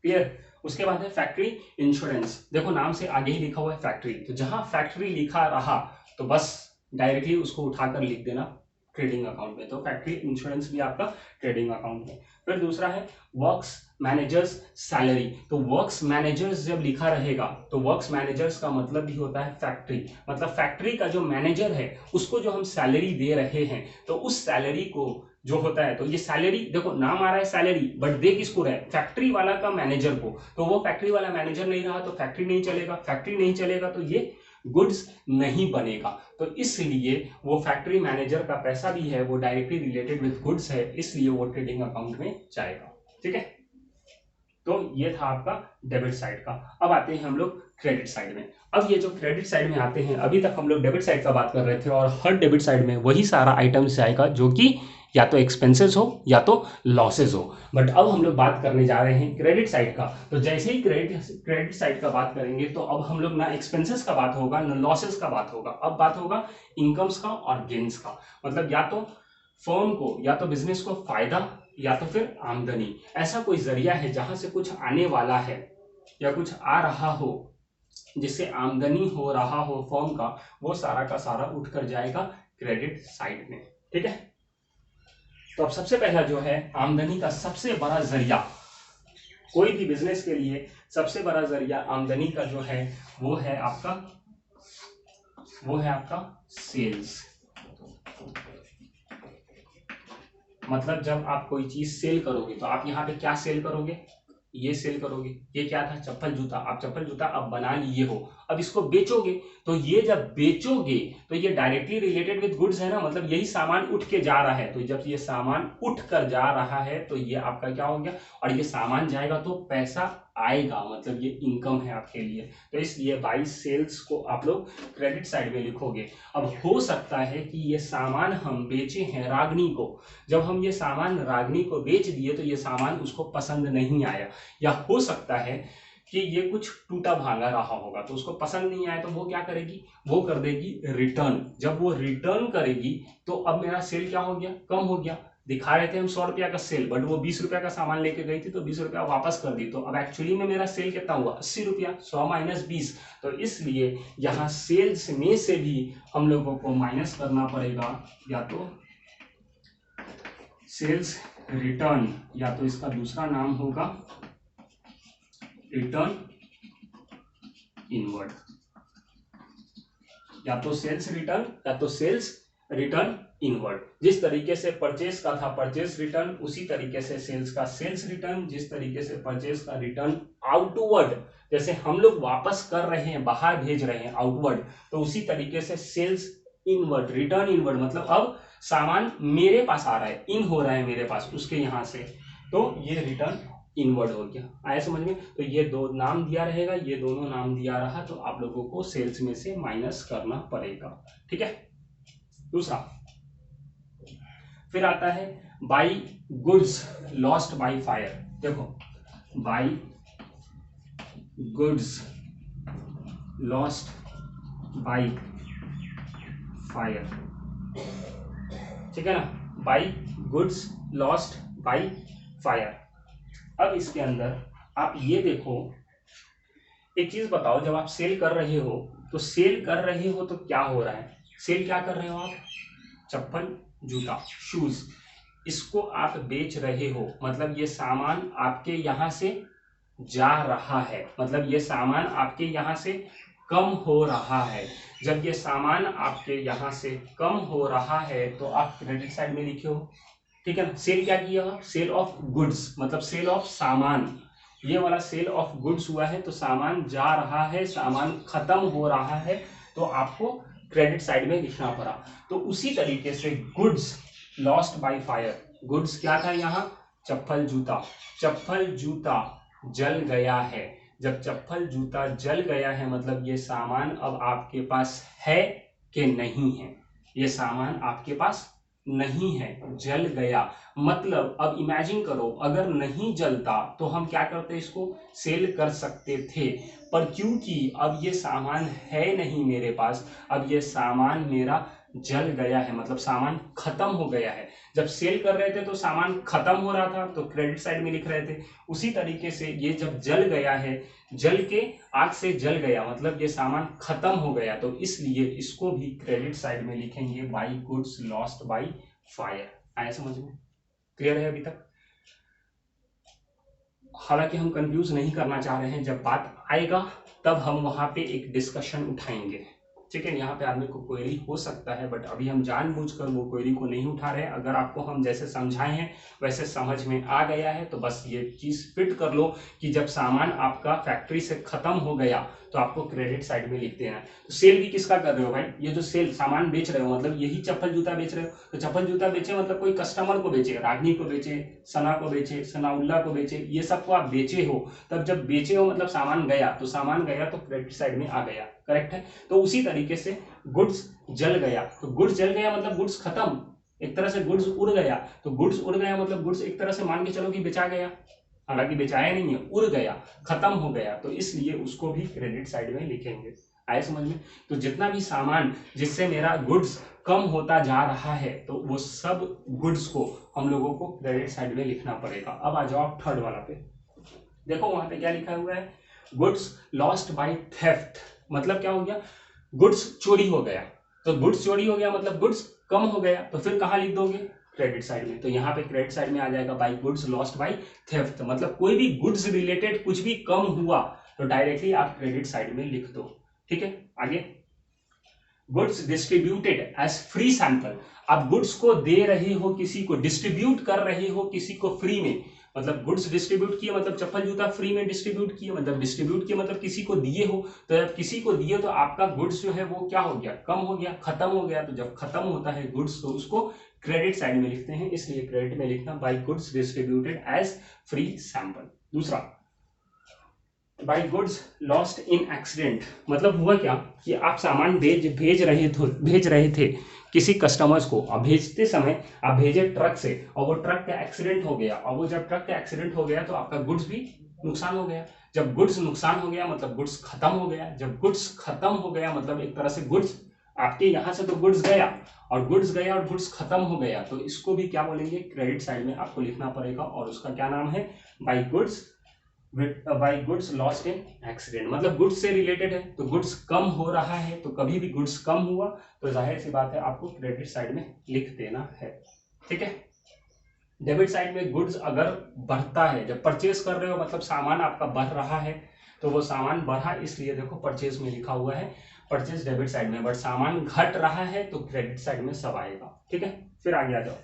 क्लियर। उसके बाद है फैक्ट्री इंश्योरेंस, देखो नाम से आगे ही लिखा हुआ है फैक्ट्री, तो जहां फैक्ट्री लिखा रहा तो बस डायरेक्टली उसको उठाकर लिख देना ट्रेडिंग अकाउंट में। तो फैक्ट्री इंश्योरेंस भी आपका ट्रेडिंग अकाउंट में। फिर दूसरा है वर्क्स मैनेजर्स सैलरी, तो वर्क्स मैनेजर्स जब लिखा रहेगा तो वर्क्स मैनेजर्स का मतलब भी होता है फैक्ट्री, मतलब फैक्ट्री का जो मैनेजर है उसको जो हम सैलरी दे रहे हैं तो उस सैलरी को जो होता है, तो ये सैलरी देखो नाम आ रहा है सैलरी, बट दे किसको रहा है, फैक्ट्री वाला का मैनेजर को। तो वो फैक्ट्री वाला मैनेजर नहीं रहा तो फैक्ट्री नहीं चलेगा, फैक्ट्री नहीं चलेगा तो ये गुड्स नहीं बनेगा। तो इसलिए वो फैक्ट्री मैनेजर का पैसा भी है वो डायरेक्टली रिलेटेड विद गुड्स है, इसलिए वो ट्रेडिंग अकाउंट में जाएगा। ठीक है, तो ये था आपका डेबिट साइड का। अब आते हैं हम लोग क्रेडिट साइड में। अब ये जो क्रेडिट साइड में आते हैं, अभी तक हम लोग डेबिट साइड का बात कर रहे थे और हर डेबिट साइड में वही सारा आइटम्स आएगा जो कि या तो एक्सपेंसेस हो या तो लॉसेज हो। बट अब हम लोग बात करने जा रहे हैं क्रेडिट साइड का। तो जैसे ही क्रेडिट साइड का बात करेंगे तो अब हम लोग ना एक्सपेंसेस का बात होगा ना लॉसेज का बात होगा, अब बात होगा इनकम्स का और गेन्स का। मतलब या तो फर्म को या तो बिजनेस को फायदा या तो फिर आमदनी, ऐसा कोई जरिया है जहां से कुछ आने वाला है या कुछ आ रहा हो जिससे आमदनी हो रहा हो फर्म का, वो सारा का सारा उठ कर जाएगा क्रेडिट साइड में। ठीक है, तो अब सबसे पहला जो है आमदनी का सबसे बड़ा जरिया, कोई भी बिजनेस के लिए सबसे बड़ा जरिया आमदनी का जो है वो है आपका सेल्स। मतलब जब आप कोई चीज सेल करोगे तो आप यहाँ पे क्या सेल करोगे, ये सेल करोगे। ये क्या था, चप्पल जूता, आप चप्पल जूता अब बना लिए हो, अब इसको बेचोगे, तो ये जब बेचोगे तो ये डायरेक्टली रिलेटेड विद गुड्स है ना, मतलब यही सामान उठ के जा रहा है। तो जब ये सामान उठ कर जा रहा है तो ये आपका क्या हो गया, और ये सामान जाएगा तो पैसा आएगा, मतलब ये इनकम है आपके लिए। तो इसलिए बाई सेल्स को आप लोग क्रेडिट साइड में लिखोगे। अब हो सकता है कि ये सामान हम बेचे हैं रागनी को, जब हम ये सामान रागनी को बेच दिए तो ये सामान उसको पसंद नहीं आया, या हो सकता है कि ये कुछ टूटा भांगा रहा होगा तो उसको पसंद नहीं आया तो वो क्या करेगी, वो कर देगी रिटर्न। जब वो रिटर्न करेगी तो अब मेरा सेल क्या हो गया, कम हो गया। दिखा रहे थे हम 100 रुपया का सेल, बट वो 20 रुपया का सामान लेके गई थी तो 20 रुपया वापस कर दी, तो अब एक्चुअली में मेरा सेल कितना हुआ, 80 रुपया, 100 माइनस 20। तो इसलिए यहाँ सेल्स में से भी हम लोगों को माइनस करना पड़ेगा, या तो सेल्स रिटर्न, या तो इसका दूसरा नाम होगा रिटर्न इनवर्ड, या तो सेल्स रिटर्न या तो सेल्स रिटर्न इनवर्ड। जिस तरीके से परचेस का था परचेस रिटर्न, उसी तरीके से सेल्स का सेल्स रिटर्न, जिस तरीके से परचेस का रिटर्न आउटवर्ड, जैसे हम लोग वापस कर रहे हैं, बाहर भेज रहे हैं आउटवर्ड, तो उसी तरीके से सेल्स इनवर्ड, रिटर्न इनवर्ड, मतलब अब सामान मेरे पास आ रहा है, इन हो रहा है मेरे पास उसके यहां से, तो ये रिटर्न इनवर्ड हो गया। आया समझ में। तो ये दो नाम दिया रहेगा, ये दोनों नाम दिया रहा, तो आप लोगों को सेल्स में से माइनस करना पड़ेगा। ठीक है, दूसरा फिर आता है by goods lost by fire. देखो by goods lost by fire, ठीक है ना, by goods lost by fire. अब इसके अंदर आप ये देखो, एक चीज बताओ, जब आप सेल कर रहे हो तो सेल कर रहे हो तो क्या हो रहा है, सेल क्या कर रहे हो आप, चप्पल जूता शूज, इसको आप बेच रहे हो, मतलब ये सामान आपके यहां से जा रहा है, मतलब ये सामान आपके यहां से कम हो रहा है। जब ये सामान आपके यहां से कम हो रहा है तो आप क्रेडिट साइड में लिखे हो। ठीक है ना, सेल क्या किया, सेल ऑफ गुड्स, मतलब सेल ऑफ सामान, ये वाला सेल ऑफ गुड्स हुआ है तो सामान जा रहा है, सामान खत्म हो रहा है, तो आपको क्रेडिट साइड में लिखना पड़ा। तो उसी तरीके से goods lost by fire, goods क्या था यहाँ, चप्पल जूता, चप्पल जूता जल गया है। जब चप्पल जूता जल गया है मतलब ये सामान अब आपके पास है कि नहीं है, ये सामान आपके पास नहीं है, जल गया। मतलब अब इमेजिन करो, अगर नहीं जलता तो हम क्या करते, इसको सेल कर सकते थे, पर क्योंकि अब ये सामान है नहीं मेरे पास, अब ये सामान मेरा जल गया है, मतलब सामान खत्म हो गया है। जब सेल कर रहे थे तो सामान खत्म हो रहा था, तो क्रेडिट साइड में लिख रहे थे। उसी तरीके से ये जब जल गया है, जल के आग से जल गया, मतलब ये सामान खत्म हो गया, तो इसलिए इसको भी क्रेडिट साइड में लिखेंगे by goods lost by fire. आया समझ में? क्लियर है अभी तक? हालांकि हम कंफ्यूज नहीं करना चाह रहे हैं, जब बात आएगा तब हम वहां पे एक डिस्कशन उठाएंगे। ठीक है, यहाँ पे आदमी को क्वेरी हो सकता है, बट अभी हम जानबूझकर वो क्वेरी को नहीं उठा रहे हैं। अगर आपको हम जैसे समझाए हैं वैसे समझ में आ गया है तो बस ये चीज फिट कर लो कि जब सामान आपका फैक्ट्री से खत्म हो गया तो आपको क्रेडिट साइड में लिख देना है। तो सेल भी किसका कर रहे हो भाई? ये जो सेल सामान बेच रहे हो, मतलब यही चप्पल जूता बेच रहे हो, तो चप्पल जूता बेचे मतलब कोई कस्टमर को बेचे, रागनी को बेचे, सना को बेचे, सनाउल्ला को बेचे, ये सबको आप बेचे हो। तब जब बेचे हो मतलब सामान गया, तो सामान गया तो क्रेडिट साइड में आ गया, करेक्ट है। तो उसी तरीके से गुड्स जल गया, तो गुड्स जल गया मतलब गुड्स खत्म, एक तरह से गुड्स उड़ गया, तो गुड्स उड़ गया मतलब गुड्स एक तरह से मान के चलो कि बेचा गया, हालांकि बेचाया नहीं है, उड़ गया, खत्म हो गया, तो इसलिए उसको भी क्रेडिट साइड में लिखेंगे। आए समझ में? तो जितना भी सामान जिससे मेरा गुड्स कम होता जा रहा है, तो वो सब गुड्स को हम लोगों को क्रेडिट साइड में लिखना पड़ेगा। अब आ जाओ थर्ड वाला पे, देखो वहां पे क्या लिखा हुआ है, गुड्स लॉस्ट बाय थेफ्ट, मतलब क्या हो गया, गुड्स चोरी हो गया, तो गुड्स चोरी हो गया मतलब गुड्स कम हो गया, तो फिर कहां लिख दोगे? क्रेडिट साइड में। तो यहाँ पे क्रेडिट साइड में आ जाएगा by goods lost by theft, मतलब कोई भी गुड्स रिलेटेड कुछ भी कम हुआ तो डायरेक्टली आप क्रेडिट साइड में लिख दो। ठीक है, आगे goods distributed as free sample, आप गुड्स को दे रहे हो किसी को, डिस्ट्रीब्यूट कर रहे हो किसी को फ्री में, मतलब गुड्स डिस्ट्रीब्यूट किए मतलब चप्पल जूता फ्री में डिस्ट्रीब्यूट किए, मतलब डिस्ट्रीब्यूट किए मतलब किसी को दिए हो, तो जब किसी को दिए तो आपका गुड्स जो है वो क्या हो गया, कम हो गया, खत्म हो गया। तो जब खत्म होता है गुड्स तो उसको क्रेडिट साइड में लिखते हैं, इसलिए क्रेडिट में लिखना by goods distributed as free sample. दूसरा by goods lost in accident, मतलब हुआ क्या कि आप सामान भेज रहे थे किसी कस्टमर्स को, अब भेजते समय आप भेजे ट्रक से और वो ट्रक का एक्सीडेंट हो गया, और वो जब ट्रक का एक्सीडेंट हो गया तो आपका गुड्स भी नुकसान हो गया। जब गुड्स नुकसान हो गया मतलब गुड्स खत्म हो गया, जब गुड्स खत्म हो गया मतलब एक तरह से गुड्स आपके यहाँ से तो गुड्स गया और गुड्स खत्म हो गया, तो इसको भी क्या बोलेंगे, क्रेडिट साइड में आपको लिखना पड़ेगा, और उसका क्या नाम है, by goods lost in accident, मतलब गुड्स से रिलेटेड है, तो गुड्स कम हो रहा है, तो कभी भी गुड्स कम हुआ तो जाहिर सी बात है आपको क्रेडिट साइड में लिख देना है। ठीक है, डेबिट साइड में गुड्स अगर बढ़ता है, जब परचेज कर रहे हो मतलब सामान आपका बढ़ रहा है, तो वो सामान बढ़ा इसलिए देखो परचेज में लिखा हुआ है, परचेज डेबिट साइड में, बट सामान घट रहा है तो क्रेडिट साइड में सब आएगा। ठीक है, फिर आगे आ जाओ,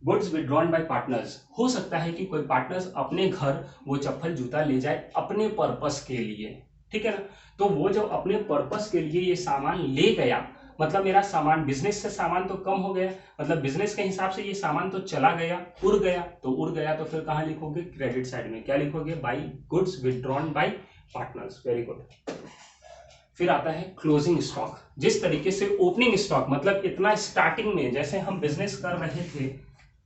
गुड्स विड्रॉन बाय पार्टनर्स, हो सकता है कि कोई पार्टनर्स अपने घर वो चप्पल जूता ले जाए अपने पर्पस के लिए, ठीक है ना, तो वो जो अपने पर्पस के लिए ये सामान ले गया, मतलब मेरा सामान बिजनेस से सामान तो कम हो गया, मतलब बिजनेस के हिसाब से ये सामान तो चला गया, उड़ गया, तो उड़ गया तो फिर कहां लिखोगे, क्रेडिट साइड में, क्या लिखोगे, by goods withdrawn bye partners. Very good. फिर आता है क्लोजिंग स्टॉक, जिस तरीके से ओपनिंग स्टॉक मतलब इतना स्टार्टिंग में जैसे हम बिजनेस कर रहे थे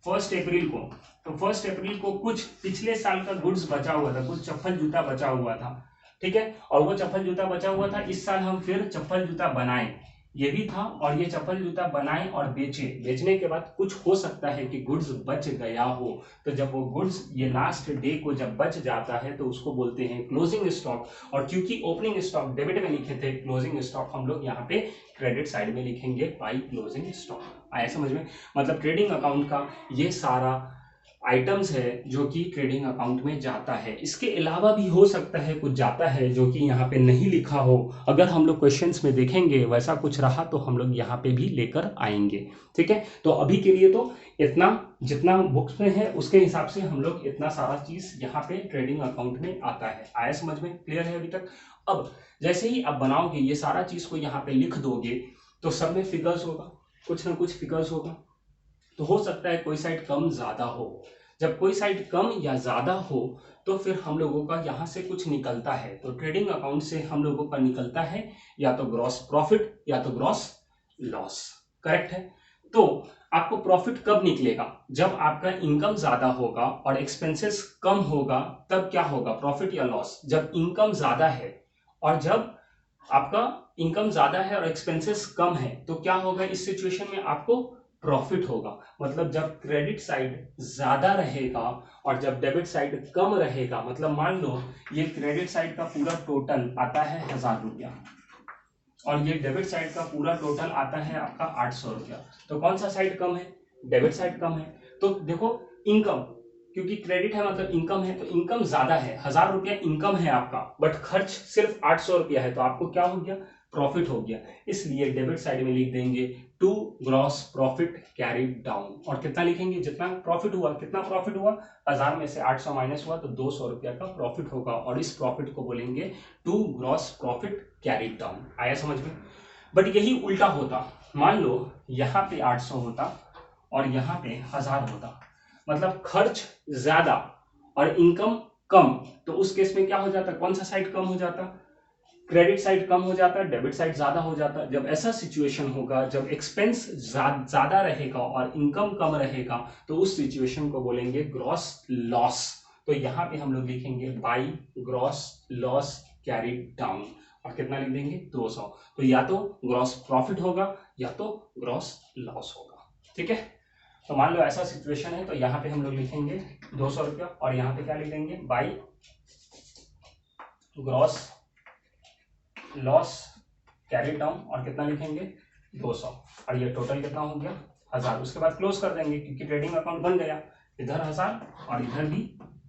1 अप्रैल को, तो 1 अप्रैल को कुछ पिछले साल का गुड्स बचा हुआ था, कुछ चप्पल जूता बचा हुआ था, ठीक है, और वो चप्पल जूता बचा हुआ था, इस साल हम फिर चप्पल जूता बनाए, ये भी था, और ये चप्पल जूता बनाए और बेचने के बाद कुछ हो सकता है कि गुड्स बच गया हो, तो जब वो गुड्स ये लास्ट डे को जब बच जाता है तो उसको बोलते हैं क्लोजिंग स्टॉक, और क्योंकि ओपनिंग स्टॉक डेबिट में लिखे थे, क्लोजिंग स्टॉक हम लोग यहाँ पे क्रेडिट साइड में लिखेंगे बाई क्लोजिंग स्टॉक। आया समझ में? मतलब ट्रेडिंग अकाउंट का ये सारा आइटम्स है जो कि ट्रेडिंग अकाउंट में जाता है, इसके अलावा भी हो सकता है कुछ जाता है जो कि यहाँ पे नहीं लिखा हो, अगर हम लोग क्वेश्चंस में देखेंगे वैसा कुछ रहा तो हम लोग यहाँ पे भी लेकर आएंगे। ठीक है, तो अभी के लिए तो इतना जितना बुक्स में है उसके हिसाब से हम लोग इतना सारा चीज यहाँ पे ट्रेडिंग अकाउंट में आता है। आया समझ में? क्लियर है अभी तक? अब जैसे ही आप बनाओगे ये सारा चीज को यहाँ पे लिख दोगे तो सब में फिगर्स होगा, कुछ ना कुछ फिगर्स होगा, तो हो सकता है कोई साइड कम ज्यादा हो, जब कोई साइड कम या ज्यादा हो तो फिर हम लोगों का यहाँ से कुछ निकलता है, तो ट्रेडिंग अकाउंट से हम लोगों का निकलता है या तो ग्रॉस प्रॉफिट या तो ग्रॉस लॉस। करेक्ट है। तो आपको प्रॉफिट कब निकलेगा? जब आपका इनकम ज्यादा होगा और एक्सपेंसेस कम होगा, तब क्या होगा? प्रॉफिट या लॉस। जब इनकम ज्यादा है और जब आपका इनकम ज्यादा है और एक्सपेंसेस कम है, तो क्या होगा? इस सिचुएशन में आपको प्रॉफिट होगा। मतलब जब क्रेडिट साइड ज्यादा रहेगा और जब डेबिट साइड कम रहेगा, मतलब मान लो ये क्रेडिट साइड का पूरा टोटल आता है 1000 रुपया और ये डेबिट साइड का पूरा टोटल आता है आपका 800 रुपया, तो कौन सा साइड कम है? डेबिट साइड कम है। तो देखो इनकम, क्योंकि क्रेडिट है मतलब इनकम है, तो इनकम ज्यादा है, 1000 रुपया इनकम है आपका, बट खर्च सिर्फ 800 रुपया है, तो आपको क्या हो गया? प्रॉफिट हो गया। इसलिए डेबिट साइड में लिख देंगे to gross profit carried down. और कितना लिखेंगे? जितना प्रॉफिट हुआ। कितना प्रॉफिट हुआ? 1000 में से 800 माइनस हुआ तो 200 रुपया का प्रॉफिट होगा, और इस प्रॉफिट को बोलेंगे to gross profit carried down. आया समझ में? बट यही उल्टा होता, मान लो यहाँ पे 800 होता और यहाँ पे 1000 होता, मतलब खर्च ज्यादा और इनकम कम, तो उस केस में क्या हो जाता? कौन सा साइड कम हो जाता? क्रेडिट साइड कम हो जाता, डेबिट साइड ज्यादा हो जाता। जब ऐसा सिचुएशन होगा, जब एक्सपेंस ज्यादा रहेगा और इनकम कम रहेगा, तो उस सिचुएशन को बोलेंगे ग्रॉस लॉस। तो यहाँ पे हम लोग लिखेंगे by gross loss carried down, और कितना लिख देंगे? 200। तो या तो ग्रॉस प्रॉफिट होगा या तो ग्रॉस लॉस होगा। ठीक है, तो मान लो ऐसा सिचुएशन है, तो यहाँ पे हम लोग लिखेंगे 200 रुपया, और यहाँ पे क्या लिख देंगे? By gross loss carried down, और कितना लिखेंगे? 200। और ये टोटल कितना हो गया? 1000। उसके बाद क्लोज कर देंगे, क्योंकि ट्रेडिंग अकाउंट बन गया, इधर 1000 और इधर भी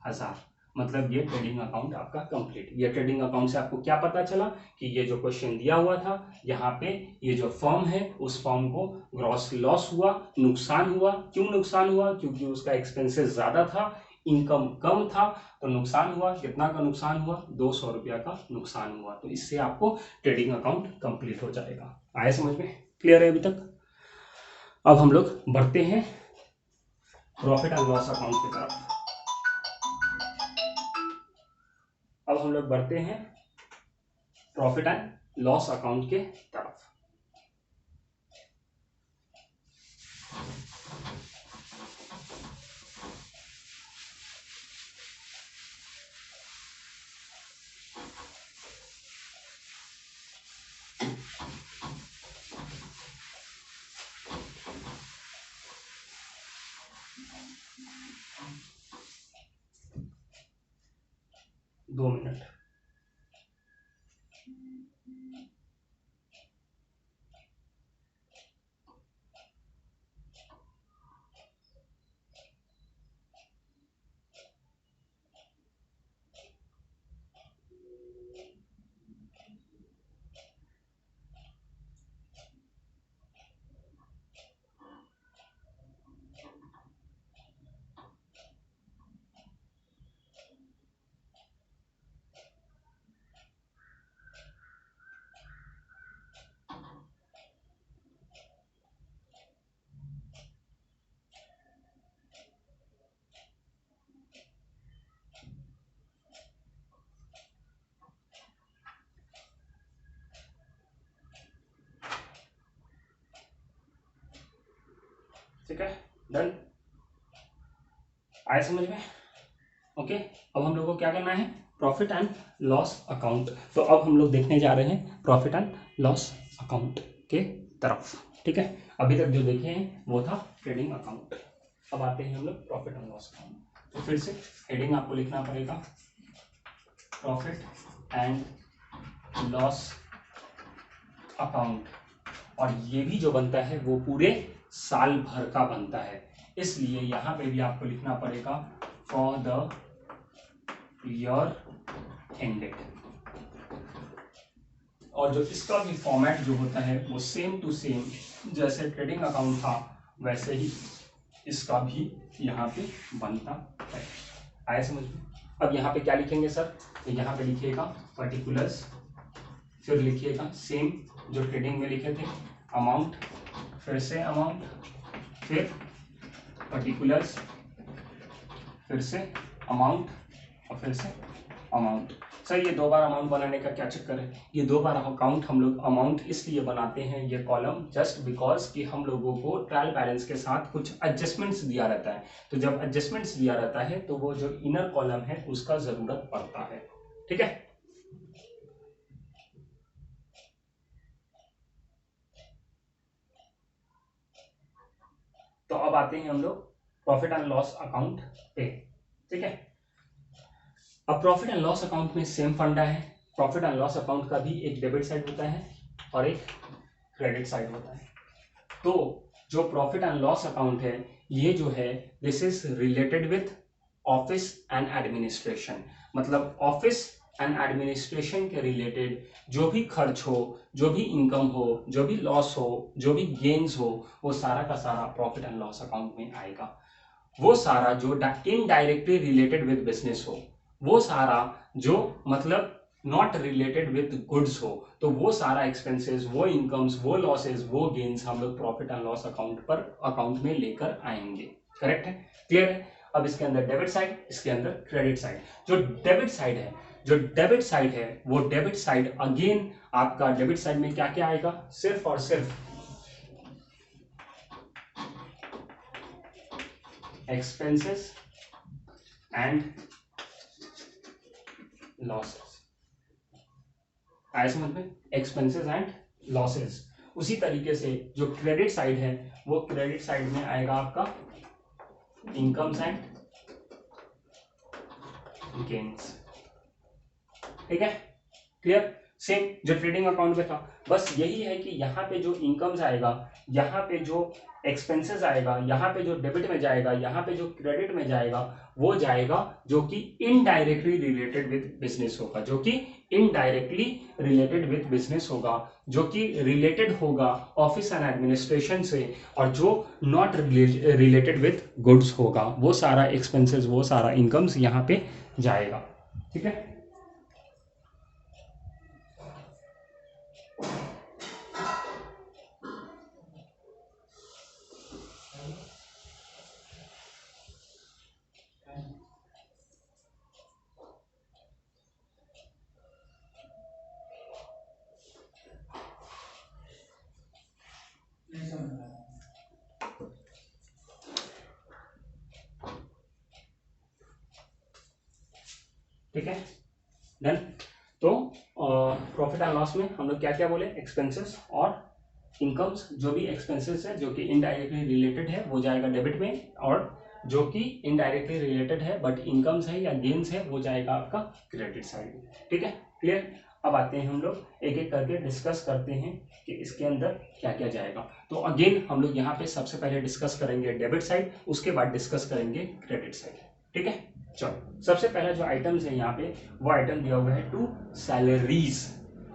1000, मतलब ये ट्रेडिंग अकाउंट आपका कंप्लीट। ये ट्रेडिंग अकाउंट से आपको क्या पता चला कि ये जो क्वेश्चन दिया हुआ था, यहाँ पे ये जो फर्म है, उस फर्म को ग्रॉस लॉस हुआ, नुकसान हुआ। क्यों नुकसान हुआ? क्योंकि उसका एक्सपेंसेस ज्यादा था, इनकम कम था, तो नुकसान हुआ। कितना का नुकसान हुआ? 200 रुपया का नुकसान हुआ। तो इससे आपको ट्रेडिंग अकाउंट कंप्लीट हो जाएगा। आया समझ में? क्लियर है अभी तक? अब हम लोग बढ़ते हैं प्रॉफिट एंड लॉस अकाउंट की तरफ। अब हम लोग बढ़ते हैं प्रॉफिट एंड लॉस अकाउंट के तरफ। दो मिनट। ठीक है, डन। आया समझ में? ओके, अब हम लोग को क्या करना है? Profit and loss account. तो अब हम लोग देखने जा रहे हैं प्रॉफिट एंड लॉस अकाउंट के तरफ। ठीक है, अभी तक जो देखे हैं वो था ट्रेडिंग अकाउंट। अब आते हैं हम लोग प्रॉफिट एंड लॉस अकाउंट। तो फिर से हेडिंग आपको लिखना पड़ेगा प्रॉफिट एंड लॉस अकाउंट, और ये भी जो बनता है वो पूरे साल भर का बनता है, इसलिए यहां पे भी आपको लिखना पड़ेगा फॉर द ईयर एंडेड। और जो इसका भी फॉर्मेट जो होता है वो सेम टू सेम, जैसे ट्रेडिंग अकाउंट था वैसे ही इसका भी यहाँ पे बनता है। आया समझ में? अब यहाँ पे क्या लिखेंगे सर? तो यहाँ पे लिखिएगा पर्टिकुलर्स, फिर लिखिएगा सेम जो ट्रेडिंग में लिखे थे, अमाउंट, फिर से अमाउंट, फिर पर्टिकुलर्स, फिर से अमाउंट और फिर से अमाउंट। सर ये 2 बार अमाउंट बनाने का क्या चक्कर है? ये 2 बार अकाउंट हम लोग अमाउंट इसलिए बनाते हैं ये कॉलम जस्ट बिकॉज कि हम लोगों को ट्रायल बैलेंस के साथ कुछ एडजस्टमेंट्स दिया रहता है। तो जब एडजस्टमेंट्स दिया रहता है तो वो जो इनर कॉलम है उसका जरूरत पड़ता है। ठीक है, तो अब आते हैं हम लोग प्रॉफिट एंड लॉस अकाउंट पे। ठीक है, अब प्रॉफिट एंड लॉस अकाउंट में सेम फंडा है। प्रॉफिट एंड लॉस अकाउंट का भी एक डेबिट साइड होता है और एक क्रेडिट साइड होता है। तो जो प्रॉफिट एंड लॉस अकाउंट है ये जो है this is related with office and administration, मतलब ऑफिस एंड एडमिनिस्ट्रेशन के रिलेटेड जो भी खर्च हो, जो भी इनकम हो, जो भी लॉस हो, जो भी गेन्स हो, वो सारा का सारा प्रॉफिट एंड लॉस अकाउंट में आएगा। वो सारा जो इनडायरेक्टली रिलेटेड विद बिजनेस हो, वो सारा जो मतलब नॉट रिलेटेड विद गुड्स हो, तो वो सारा एक्सपेंसेस, वो इनकम्स, वो लॉसेस, वो गेन्स हम लोग प्रॉफिट एंड लॉस अकाउंट में लेकर आएंगे। करेक्ट है, क्लियर है? अब इसके अंदर डेबिट साइड, इसके अंदर क्रेडिट साइड। जो डेबिट साइड है वो डेबिट साइड अगेन आपका डेबिट साइड में क्या क्या आएगा? सिर्फ और सिर्फ एक्सपेंसेस एंड लॉसेस। आया समझ में? Expenses and losses. उसी तरीके से जो क्रेडिट साइड है वो क्रेडिट साइड में आएगा आपका इनकम्स एंड गेन्स। ठीक है, क्लियर? सेम जो ट्रेडिंग अकाउंट में था, बस यही है कि यहाँ पे जो इनकम्स आएगा, यहाँ पे जो एक्सपेंसेस आएगा, यहाँ पे जो डेबिट में जाएगा, यहाँ पे जो क्रेडिट में जाएगा, वो जाएगा जो कि इनडायरेक्टली रिलेटेड विद बिजनेस होगा, जो कि इनडायरेक्टली रिलेटेड विद बिजनेस होगा, जो कि रिलेटेड होगा ऑफिस एंड एडमिनिस्ट्रेशन से, और जो नॉट रिलेटेड विद गुड्स होगा वो सारा एक्सपेंसेस, वो सारा इनकम्स यहाँ पे जाएगा। ठीक है, ठीक है, डन। तो प्रॉफिट एंड लॉस में हम लोग क्या क्या बोले? एक्सपेंसेस और इनकम्स, जो भी एक्सपेंसेस है जो कि इनडायरेक्टली रिलेटेड है वो जाएगा डेबिट में, और जो कि इनडायरेक्टली रिलेटेड है बट इनकम्स है या गेन्स है वो जाएगा आपका क्रेडिट साइड में। ठीक है, क्लियर? अब आते हैं हम लोग एक एक करके डिस्कस करते हैं कि इसके अंदर क्या क्या जाएगा। तो अगेन हम लोग यहाँ पे सबसे पहले डिस्कस करेंगे डेबिट साइड, उसके बाद डिस्कस करेंगे क्रेडिट साइड। ठीक है, चलो सबसे पहला जो आइटम्स है यहाँ पे वो आइटम दिया हुआ है टू सैलरीज।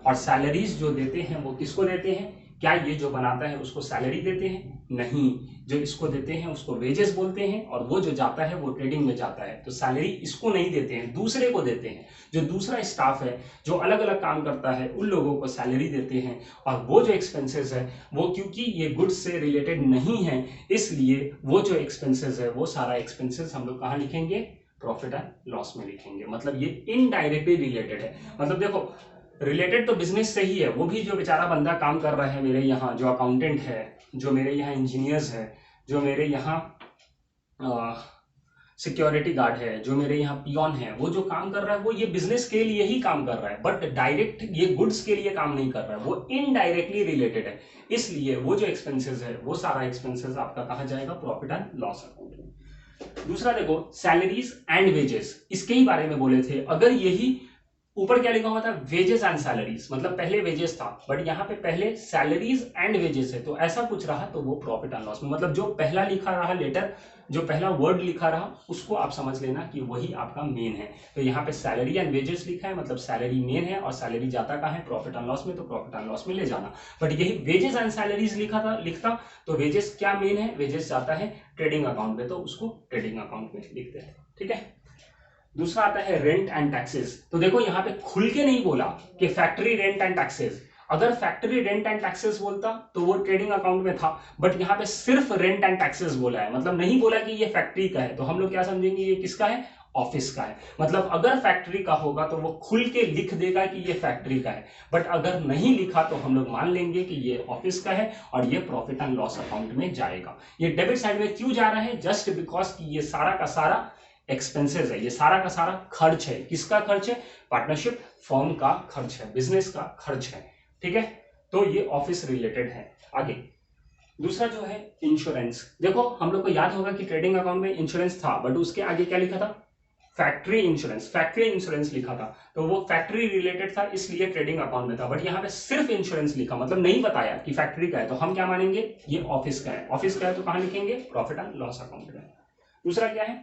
और सैलरीज जो देते हैं वो किसको देते हैं? क्या ये जो बनाता है उसको सैलरी देते हैं? नहीं, जो इसको देते हैं उसको वेजेस बोलते हैं, और वो जो जाता है वो ट्रेडिंग में जाता है। तो सैलरी इसको नहीं देते हैं, दूसरे को देते हैं। जो दूसरा स्टाफ है जो अलग अलग काम करता है उन लोगों को सैलरी देते हैं। और वो जो एक्सपेंसेस है वो क्योंकि ये गुड्स से रिलेटेड नहीं है, इसलिए वो जो एक्सपेंसेस है वो सारा एक्सपेंसेस हम लोग कहाँ लिखेंगे? प्रॉफिट एंड लॉस में लिखेंगे। मतलब ये इनडायरेक्टली रिलेटेड है। मतलब देखो, रिलेटेड तो बिजनेस से ही है, वो भी जो बेचारा बंदा काम कर रहा है मेरे यहाँ, जो अकाउंटेंट है, जो मेरे यहाँ इंजीनियर्स है, जो मेरे यहाँ सिक्योरिटी गार्ड है, जो मेरे यहाँ पियोन है, वो जो काम कर रहा है वो ये बिजनेस के लिए ही काम कर रहा है, बट डायरेक्ट ये गुड्स के लिए काम नहीं कर रहा है, वो इनडायरेक्टली रिलेटेड है। इसलिए वो जो एक्सपेंसेस है वो सारा एक्सपेंसेस आपका कहाँ जाएगा? प्रॉफिट एंड लॉस अकाउंट में। दूसरा देखो, सैलरीज एंड वेजेस, इसके ही बारे में बोले थे। अगर यही ऊपर क्या लिखा हुआ था? वेजेस एंड सैलरीज, मतलब पहले वेजेस था बट यहाँ पे पहले सैलरीज एंड वेजेस है, तो ऐसा कुछ रहा तो वो प्रॉफिट एंड लॉस में, मतलब जो पहला लिखा रहा लेटर, जो पहला वर्ड लिखा रहा उसको आप समझ लेना कि वही आपका मेन है। तो यहाँ पे सैलरी एंड वेजेस लिखा है, मतलब सैलरी मेन है और सैलरी जाता कहाँ है? प्रॉफिट एंड लॉस में, तो प्रॉफिट एंड लॉस में ले जाना। बट यही वेजेस एंड सैलरीज लिखता तो वेजेस क्या मेन है? वेजेस जाता है ट्रेडिंग अकाउंट में, तो उसको ट्रेडिंग अकाउंट में लिखते हैं। ठीक है, दूसरा आता है रेंट एंड टैक्सेस। तो देखो यहाँ पे खुल के नहीं बोला कि फैक्ट्री रेंट एंड टैक्सेस। अगर फैक्ट्री रेंट एंड टैक्सेस बोलता तो वो ट्रेडिंग अकाउंट में था, बट यहाँ पे सिर्फ रेंट एंड टैक्सेस बोला है, मतलब नहीं बोला कि ये फैक्ट्री का है। तो हम लोग क्या समझेंगे? ये किसका है? ऑफिस का है। मतलब अगर फैक्ट्री का होगा तो वो खुल के लिख देगा कि ये फैक्ट्री का है, बट अगर नहीं लिखा तो हम लोग मान लेंगे कि ये ऑफिस का है और ये प्रॉफिट एंड लॉस अकाउंट में जाएगा। ये डेबिट साइड में क्यों जा रहा है? जस्ट बिकॉज कि ये सारा का सारा एक्सपेंसेस है, ये सारा का सारा खर्च है। किसका खर्च है? पार्टनरशिप फर्म का खर्च है, बिजनेस का खर्च है। ठीक है, तो ये ऑफिस रिलेटेड है। आगे दूसरा जो है इंश्योरेंस। देखो हम लोग को याद होगा कि ट्रेडिंग अकाउंट में इंश्योरेंस था, बट उसके आगे क्या लिखा था? Factory insurance. फैक्ट्री इंश्योरेंस लिखा था, तो वो फैक्ट्री रिलेटेड था इसलिए ट्रेडिंग अकाउंट में था। बट यहाँ पे सिर्फ इंश्योरेंस लिखा, मतलब नहीं बताया कि फैक्ट्री का है, तो हम क्या मानेंगे? ये ऑफिस का है। ऑफिस का है तो कहां लिखेंगे? प्रॉफिट एंड लॉस अकाउंट में। दूसरा क्या है?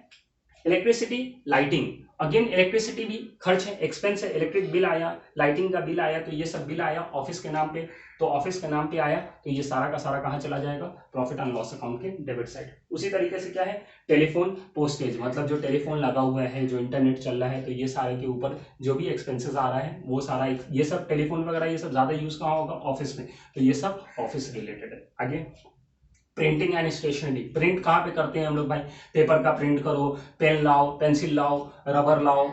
Electricity, lighting. अगेन इलेक्ट्रिसिटी भी खर्च है, एक्सपेंस है। इलेक्ट्रिक बिल आया, लाइटिंग का बिल आया, तो ये सब बिल आया ऑफिस के नाम पे, तो ऑफिस के नाम पे आया तो ये सारा का सारा कहां चला जाएगा? प्रॉफिट एंड लॉस अकाउंट के डेबिट साइड। उसी तरीके से क्या है? टेलीफोन पोस्टेज, मतलब जो टेलीफोन लगा हुआ है, जो इंटरनेट चल रहा है, तो ये सारे के ऊपर जो भी एक्सपेंसेस आ रहा है वो सारा, ये सब टेलीफोन वगैरह ये सब ज्यादा यूज कहाँ होगा? ऑफिस में, तो ये सब ऑफिस रिलेटेड है। आगे प्रिंटिंग एंड स्टेशनरी। प्रिंट कहाँ पे करते हैं हम लोग भाई? पेपर का प्रिंट करो, पेन लाओ, पेंसिल लाओ, रबर लाओ,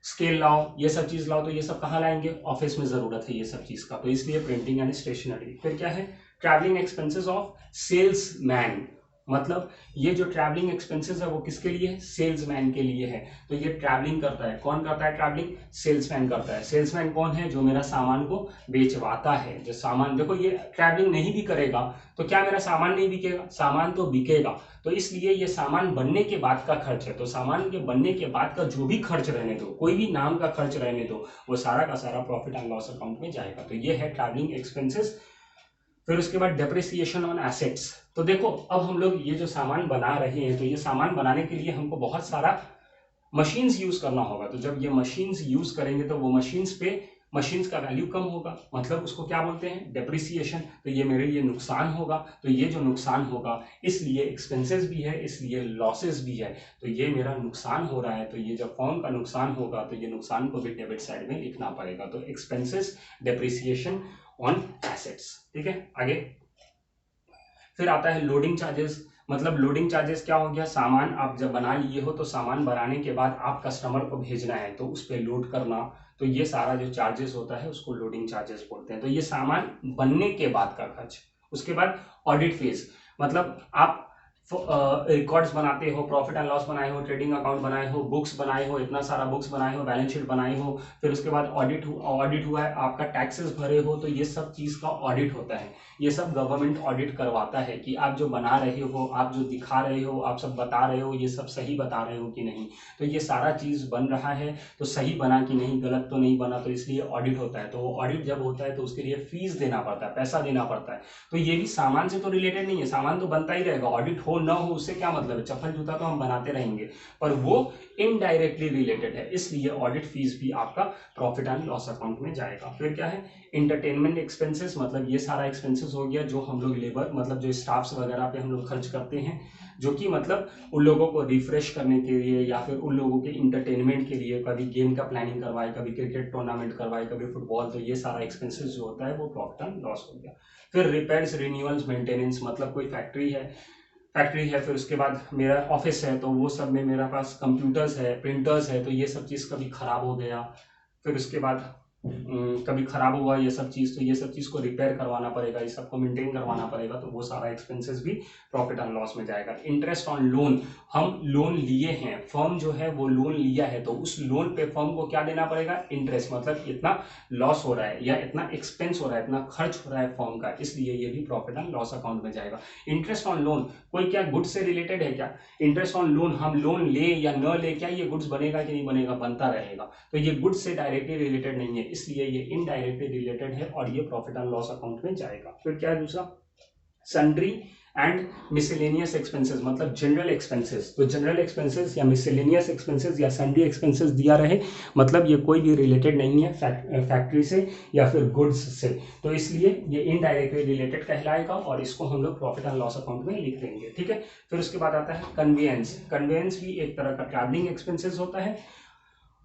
स्केल लाओ, ये सब चीज लाओ, तो ये सब कहाँ लाएंगे? ऑफिस में जरूरत है ये सब चीज का, तो इसलिए प्रिंटिंग एंड स्टेशनरी। फिर क्या है? Travelling expenses of salesman. मतलब ये जो ट्रैवलिंग एक्सपेंसेस है वो किसके लिए है? सेल्समैन के लिए है। तो ये ट्रैवलिंग करता है, कौन करता है ट्रैवलिंग? सेल्समैन करता है। सेल्समैन कौन है? जो मेरा सामान को बेचवाता है। जो सामान, देखो ये ट्रैवलिंग नहीं भी करेगा तो क्या मेरा सामान नहीं बिकेगा? सामान तो बिकेगा, तो इसलिए ये सामान बनने के बाद का खर्च है। तो सामान के बनने के बाद का जो भी खर्च रहने दो, कोई भी नाम का खर्च रहने दो, वो सारा का सारा प्रॉफिट एंड लॉस अकाउंट में जाएगा। तो ये है ट्रैवलिंग एक्सपेंसेस। फिर उसके बाद डेप्रिसिएशन ऑन एसेट्स। तो देखो अब हम लोग ये जो सामान बना रहे हैं, तो ये सामान बनाने के लिए हमको बहुत सारा मशीन्स यूज करना होगा। तो जब ये मशीन्स यूज करेंगे तो वो मशीन्स का वैल्यू कम होगा, मतलब उसको क्या बोलते हैं? डेप्रिसिएशन। तो ये मेरे लिए नुकसान होगा, तो ये जो नुकसान होगा इसलिए एक्सपेंसेस भी है, इसलिए लॉसेस भी है। तो ये मेरा नुकसान हो रहा है, तो ये जब फर्म का नुकसान होगा तो ये नुकसान को भी डेबिट साइड में लिखना पड़ेगा। तो एक्सपेंसेस, डेप्रिसिएशन ऑन एसेट्स। ठीक है, आगे फिर आता है लोडिंग चार्जेस। मतलब लोडिंग चार्जेस क्या हो गया? सामान आप जब बना लिए हो तो सामान बनाने के बाद आप कस्टमर को भेजना है, तो उस पर लोड करना, तो ये सारा जो चार्जेस होता है उसको लोडिंग चार्जेस बोलते हैं। तो ये सामान बनने के बाद का खर्च। उसके बाद ऑडिट फीस, मतलब आप रिकॉर्ड्स बनाते हो, प्रॉफिट एंड लॉस बनाए हो, ट्रेडिंग अकाउंट बनाए हो, बुक्स बनाए हो, इतना सारा बुक्स बनाए हो, बैलेंस शीट बनाए हो, फिर उसके बाद ऑडिट हुआ है, आपका टैक्सेस भरे हो, तो ये सब चीज का ऑडिट होता है। ये सब गवर्नमेंट ऑडिट करवाता है कि आप जो बना रहे हो, आप जो दिखा रहे हो, आप सब बता रहे हो, ये सब सही बता रहे हो कि नहीं। तो ये सारा चीज बन रहा है तो सही बना कि नहीं, गलत तो नहीं बना, तो इसलिए ऑडिट होता है। तो ऑडिट जब होता है तो उसके लिए फीस देना पड़ता है, पैसा देना पड़ता है। तो ये भी सामान से तो रिलेटेड नहीं है, सामान तो बनता ही रहेगा, ऑडिट हो ना हो उससे क्या मतलब है? चप्पल जूता तो हम बनाते रहेंगे, पर वो इनडायरेक्टली रिलेटेड है, इसलिए ऑडिट फीस भी आपका प्रॉफिट एंड लॉस अकाउंट में जाएगा। फिर क्या है? Entertainment expenses. मतलब ये सारा एक्सपेंसेस हो गया जो हम लोग लेबर, मतलब जो स्टाफ्स वगैरह पे हम लोग खर्च करते हैं, जो कि मतलब उन लोगों को रिफ्रेश करने के लिए या फिर उन लोगों के इंटरटेनमेंट के लिए, कभी गेम का प्लानिंग करवाए, कभी क्रिकेट टूर्नामेंट करवाए, कभी फुटबॉल, तो ये सारा एक्सपेंसेस जो होता है वो प्रॉफिट एंड लॉस हो गया। फिर रिपेयर्स, रिन्यूअल्स, मेंटेनेंस। मतलब कोई फैक्ट्री है, फिर उसके बाद मेरा ऑफिस है, तो वो सब में मेरे पास कंप्यूटर्स है, प्रिंटर्स है, तो ये सब चीज़ कभी खराब हो गया, फिर उसके बाद कभी खराब हुआ ये सब चीज़, तो ये सब चीज़ को रिपेयर करवाना पड़ेगा, ये सबको मेंटेन करवाना पड़ेगा, तो वो सारा एक्सपेंसेस भी प्रॉफिट एंड लॉस में जाएगा। इंटरेस्ट ऑन लोन, हम लोन लिए हैं, फर्म जो है वो लोन लिया है, तो उस लोन पे फर्म को क्या देना पड़ेगा? इंटरेस्ट। मतलब इतना लॉस हो रहा है या इतना एक्सपेंस हो रहा है, इतना खर्च हो रहा है फर्म का, इसलिए ये भी प्रॉफिट एंड लॉस अकाउंट में जाएगा। इंटरेस्ट ऑन लोन, कोई क्या गुड्स से रिलेटेड है क्या? इंटरेस्ट ऑन लोन, हम लोन ले या न ले, क्या ये गुड्स बनेगा कि नहीं बनेगा? बनता रहेगा, तो ये गुड्स से डायरेक्टली रिलेटेड नहीं है, इसलिए ये इनडायरेक्टली रिलेटेड है और ये प्रॉफिट एंड लॉस अकाउंट में जाएगा। फिर क्या है दूसरा? सन्ड्री एंड मिसलेनियस एक्सपेंसेस, मतलब जनरल एक्सपेंसेस। तो जनरल एक्सपेंसेस या मिसलेनियस एक्सपेंसेस या सन्ड्री एक्सपेंसेस दिया रहे, मतलब ये कोई भी रिलेटेड नहीं है फैक्ट्री से या फिर गुड्स से, तो इसलिए ये इनडायरेक्टली रिलेटेड कहलाएगा और इसको हम लोग प्रॉफिट एंड लॉस अकाउंट में लिख देंगे। ठीक है, फिर उसके बाद आता है कन्वेयंस। कन्वेयंस भी एक तरह का ट्रैवलिंग एक्सपेंसेस होता है,